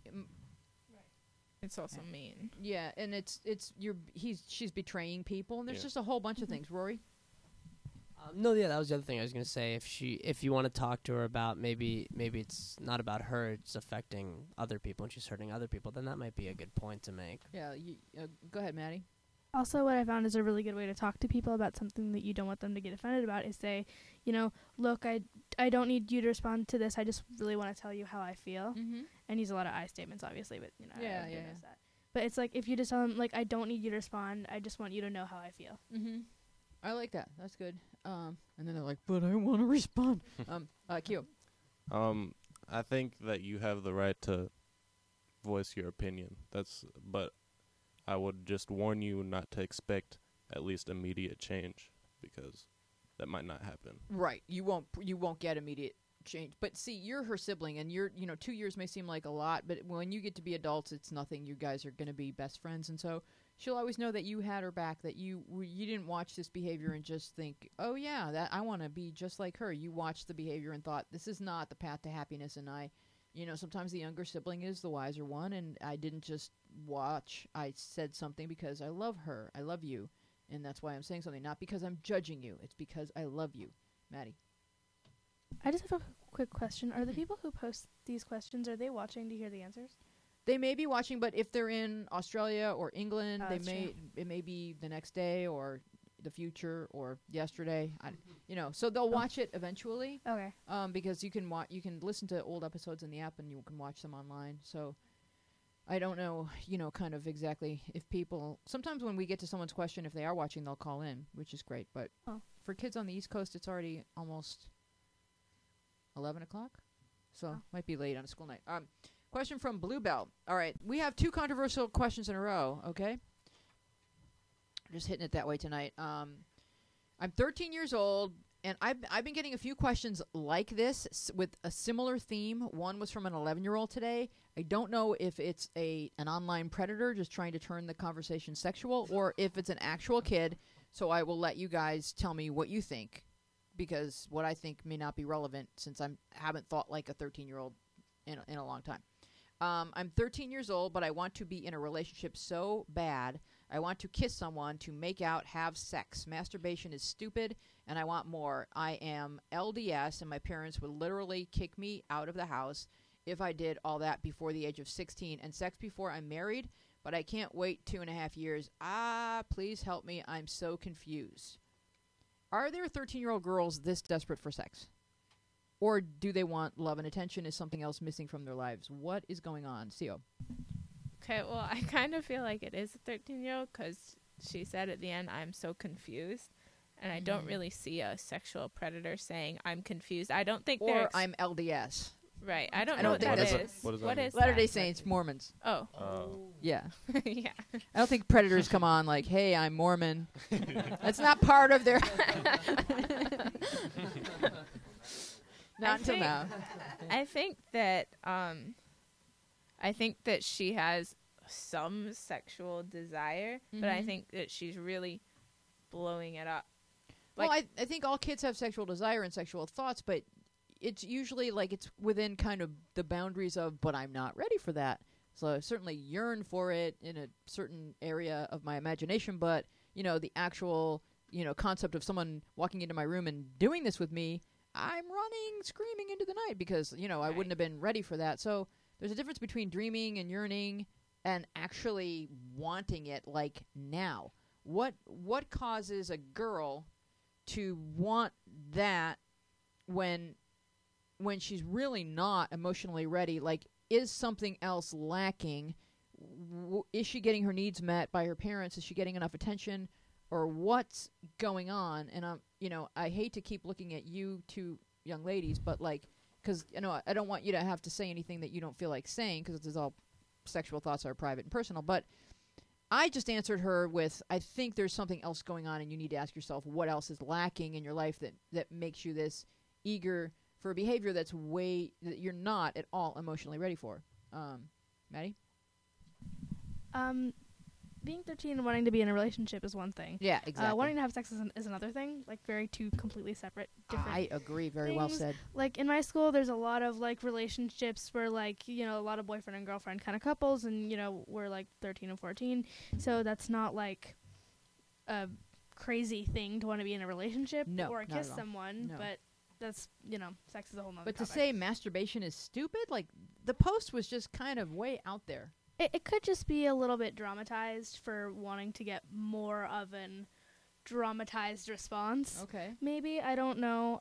It's also mean. yeah, and she's betraying people, and there's Yeah. just a whole bunch of things. Rory? No, yeah, that was the other thing I was gonna say. If you want to talk to her about maybe it's not about her, it's affecting other people and she's hurting other people, then that might be a good point to make. Yeah, go ahead, Maddie. Also, what I found is a really good way to talk to people about something that you don't want them to get offended about is say, look, I don't need you to respond to this. I just really want to tell you how I feel. Mm-hmm. And use a lot of I statements, obviously, but Yeah, everybody yeah. knows that. But it's like if you just tell them, like, I don't need you to respond. I just want you to know how I feel. Mm-hmm. I like that. That's good. And then they're like, but I want to respond. Q. I think that you have the right to voice your opinion. But I would just warn you not to expect at least immediate change, because that might not happen. Right. You won't get immediate change. But see, you're her sibling, and 2 years may seem like a lot, but when you get to be adults, it's nothing. You guys are going to be best friends, and so she'll always know that you had her back, that you didn't watch this behavior and just think, oh yeah, that I want to be just like her. You watched the behavior and thought, this is not the path to happiness, and sometimes the younger sibling is the wiser one, and I didn't just watch. I said something because I love her. I love you, and that's why I'm saying something, not because I'm judging you. It's because I love you. Maddie. I just have a quick question. Are the people who post these questions, are they watching to hear the answers? They may be watching, but if they're in Australia or England, That's true. it may be the next day or the future or yesterday. So they'll watch it eventually. Okay. Because you can listen to old episodes in the app and you can watch them online. So I don't know, kind of exactly if people. Sometimes when we get to someone's question, if they are watching, they'll call in, which is great. But for kids on the East Coast, it's already almost 11 o'clock, so might be late on a school night. Question from Bluebell. All right, we have 2 controversial questions in a row, okay? Just hitting it that way tonight. I'm 13 years old, and I've been getting a few questions like this with a similar theme. One was from an 11-year-old today. I don't know if it's an online predator just trying to turn the conversation sexual or if it's an actual kid, so I will let you guys tell me what you think, because what I think may not be relevant since I haven't thought like a 13-year-old in a long time. I'm 13 years old, but I want to be in a relationship so bad. I want to kiss someone, to make out, have sex. Masturbation is stupid, and I want more. I am LDS, and my parents would literally kick me out of the house if I did all that before the age of 16. And sex before I'm married, but I can't wait 2.5 years. Please help me. I'm so confused. Are there 13-year-old girls this desperate for sex? Or do they want love and attention? Is something else missing from their lives? What is going on? Sio. Okay, well, I kind of feel like it is a 13-year-old because she said at the end, I'm so confused. And I don't really see a sexual predator saying, I'm confused. I don't think Or I'm LDS. Right. I don't I know don't what think that that's is. what does that What mean? is Latter-day that? Saints, Mormons. Oh. Yeah. Yeah. I don't think predators come on like, hey, I'm Mormon. That's not part of their... Not until now. I think that she has some sexual desire, but I Mhm. think that she's really blowing it up. Well, I think all kids have sexual desire and sexual thoughts, but it's usually like it's within kind of the boundaries of, but I'm not ready for that. So I certainly yearn for it in a certain area of my imagination, but, the actual, concept of someone walking into my room and doing this with me, I'm running, screaming into the night because, I wouldn't have been ready for that. So there's a difference between dreaming and yearning and actually wanting it like now. What causes a girl to want that when she's really not emotionally ready? Like, is something else lacking? Is she getting her needs met by her parents? Is she getting enough attention? Or what's going on? And I hate to keep looking at you two young ladies, but because I don't want you to have to say anything that you don't feel like saying, because this is all sexual thoughts are private and personal. But I just answered her with, I think there's something else going on, and you need to ask yourself what else is lacking in your life that makes you this eager for a behavior that you're not at all emotionally ready for. Maddie? Being 13 and wanting to be in a relationship is one thing. Yeah, exactly. Wanting to have sex is another thing. Like, very two completely separate, different I agree. Very well things. said. Like, in my school, there's a lot of, like, relationships where, like, you know, a lot of boyfriend and girlfriend kind of couples, and, you know, we're, like, 13 and 14. So that's not, like, a crazy thing to want to be in a relationship No, or not kiss at all. someone. No. But that's, you know, sex is a whole nother But to topic. say masturbation is stupid, like, the post was just kind of way out there. It could just be a little bit dramatized for wanting to get more of an dramatized response. Okay. Maybe, I don't know.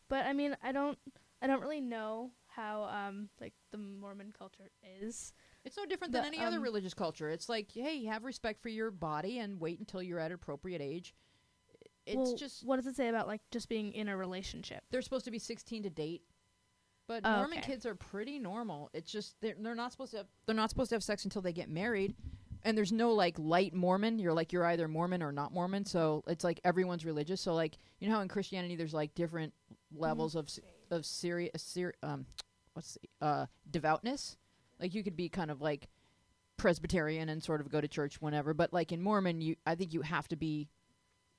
But I mean, I don't really know how like the Mormon culture is. It's no different than The, any other religious culture. It's like, hey, have respect for your body and wait until you're at an appropriate age. It's Well, just, what does it say about like just being in a relationship? they're supposed to be 16 to date. But Oh, Mormon okay. kids are pretty normal. It's just they're not supposed to have sex until they get married. And there's no like light Mormon. You're either Mormon or not Mormon. So it's like everyone's religious. So like, you know how in Christianity there's like different levels of devoutness. Like you could be kind of like Presbyterian and sort of go to church whenever, but like in Mormon, I think you have to be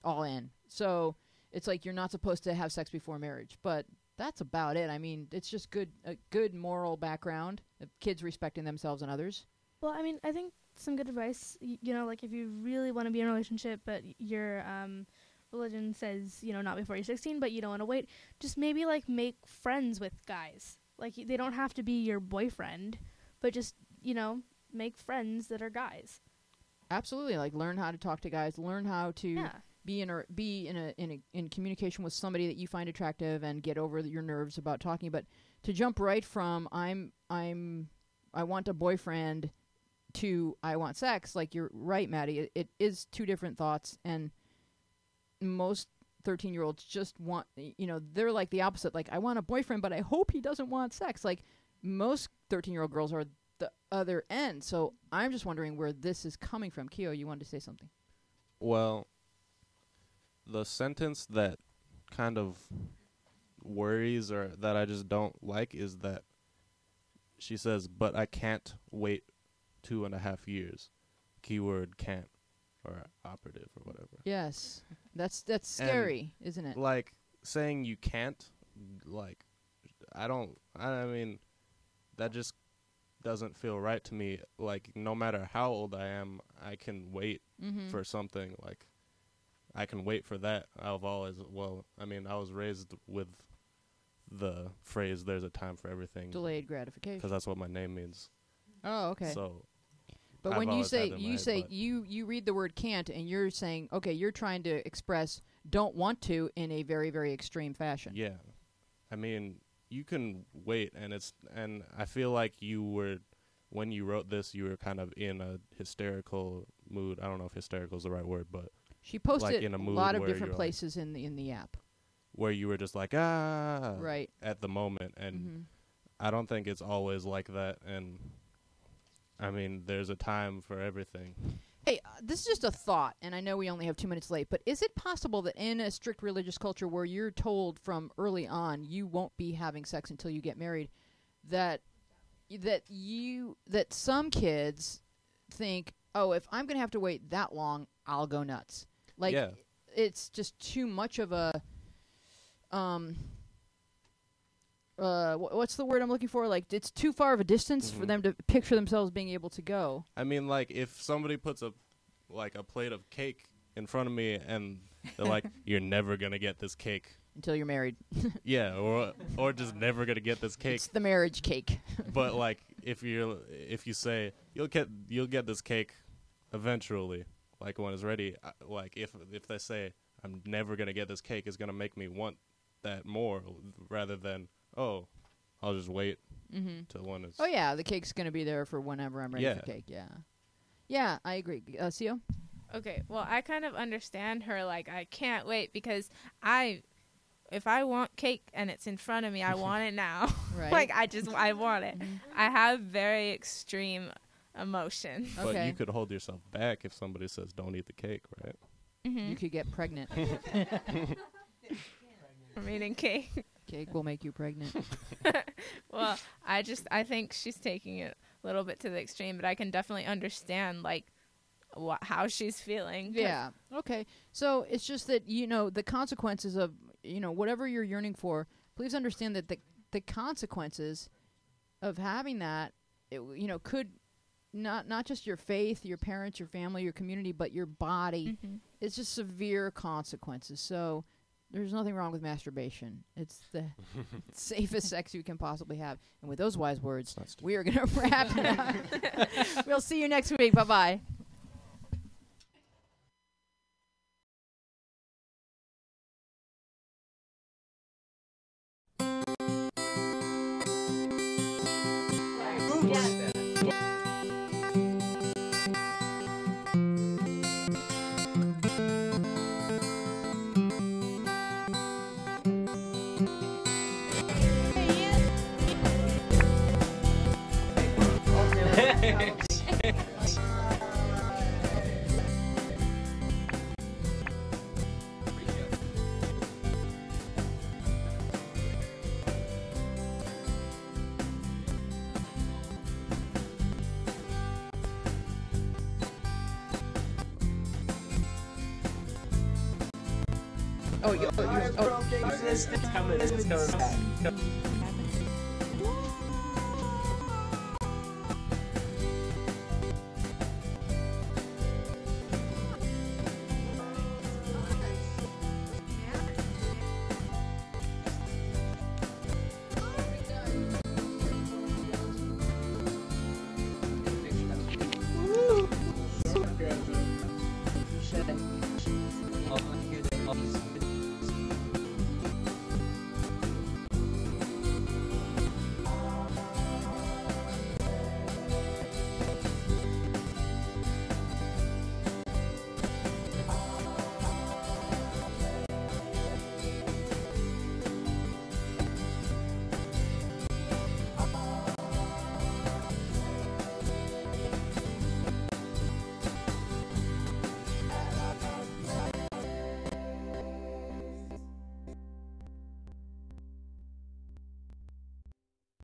all in. So it's like you're not supposed to have sex before marriage, but that's about it. I mean, it's just a good moral background of kids respecting themselves and others. Well, I mean, I think some good advice, you know, like if you really want to be in a relationship, but your religion says, you know, not before you're 16, but you don't want to wait, just maybe like make friends with guys. Like they don't have to be your boyfriend, but just, you know, make friends that are guys. Absolutely, like learn how to talk to guys, learn how to Yeah. be in communication with somebody that you find attractive and get over your nerves about talking. But to jump right from I want a boyfriend to I want sex, like you're right, Maddie. It is two different thoughts, and most 13-year-olds just want, you know, they're like the opposite. Like I want a boyfriend, but I hope he doesn't want sex. Like most 13-year-old girls are the other end. So I'm just wondering where this is coming from. Keo, you wanted to say something? Well, the sentence that kind of worries or that I just don't like is that she says, but I can't wait 2.5 years. Keyword can't, or operative or whatever. Yes. That's scary, isn't it? Like saying you can't, like I mean that just doesn't feel right to me. Like no matter how old I am, I can wait for something. Like I can wait for that. I was raised with the phrase "there's a time for everything." Delayed gratification. Because that's what my name means. Oh, okay. So, but I've when you always had say that in my head, but- you read the word can't and you're saying, okay, you're trying to express don't want to in a very, very extreme fashion. Yeah, I mean you can wait, and I feel like when you wrote this, you were kind of in a hysterical mood. I don't know if hysterical is the right word, but She posted like in a a mood lot of where different you're places in the app. where you were just like Right. at the moment, and I don't think it's always like that. And I mean, there's a time for everything. Hey, this is just a thought, and I know we only have 2 minutes late, but is it possible that in a strict religious culture where you're told from early on you won't be having sex until you get married, that some kids think, oh, if I'm going to have to wait that long, I'll go nuts. Like, Yeah. it's just too much of a, what's the word I'm looking for? Like, it's too far of a distance for them to picture themselves being able to go. I mean, like if somebody puts a plate of cake in front of me and they're like, "You're never gonna get this cake." Until you're married. Yeah, or just never gonna get this cake. It's the marriage cake. But like if you say you'll get this cake eventually, like when it's ready, like if they say I'm never gonna get this cake, it's gonna make me want that more rather than I'll just wait till when it's. Oh yeah, the cake's gonna be there for whenever I'm ready Yeah. for cake. Yeah, yeah, I agree. Sio? Okay, well, I kind of understand her. Like, I can't wait because I if I want cake and it's in front of me, I want it now. Right. Like I want it. I have very extreme emotions. But Okay. you could hold yourself back if somebody says don't eat the cake, right? You could get pregnant. From eating cake. Cake will make you pregnant. Well, I think she's taking it a little bit to the extreme, but I can definitely understand like how she's feeling. 'Cause- Yeah. Okay. So it's just that, the consequences of, whatever you're yearning for, please understand that the consequences of having that, could not just your faith, your parents, your family, your community, but your body. It's just severe consequences. So there's nothing wrong with masturbation. It's the safest sex you can possibly have. And with those wise words, we are going to wrap it up. We'll see you next week. Bye-bye. It's coming back.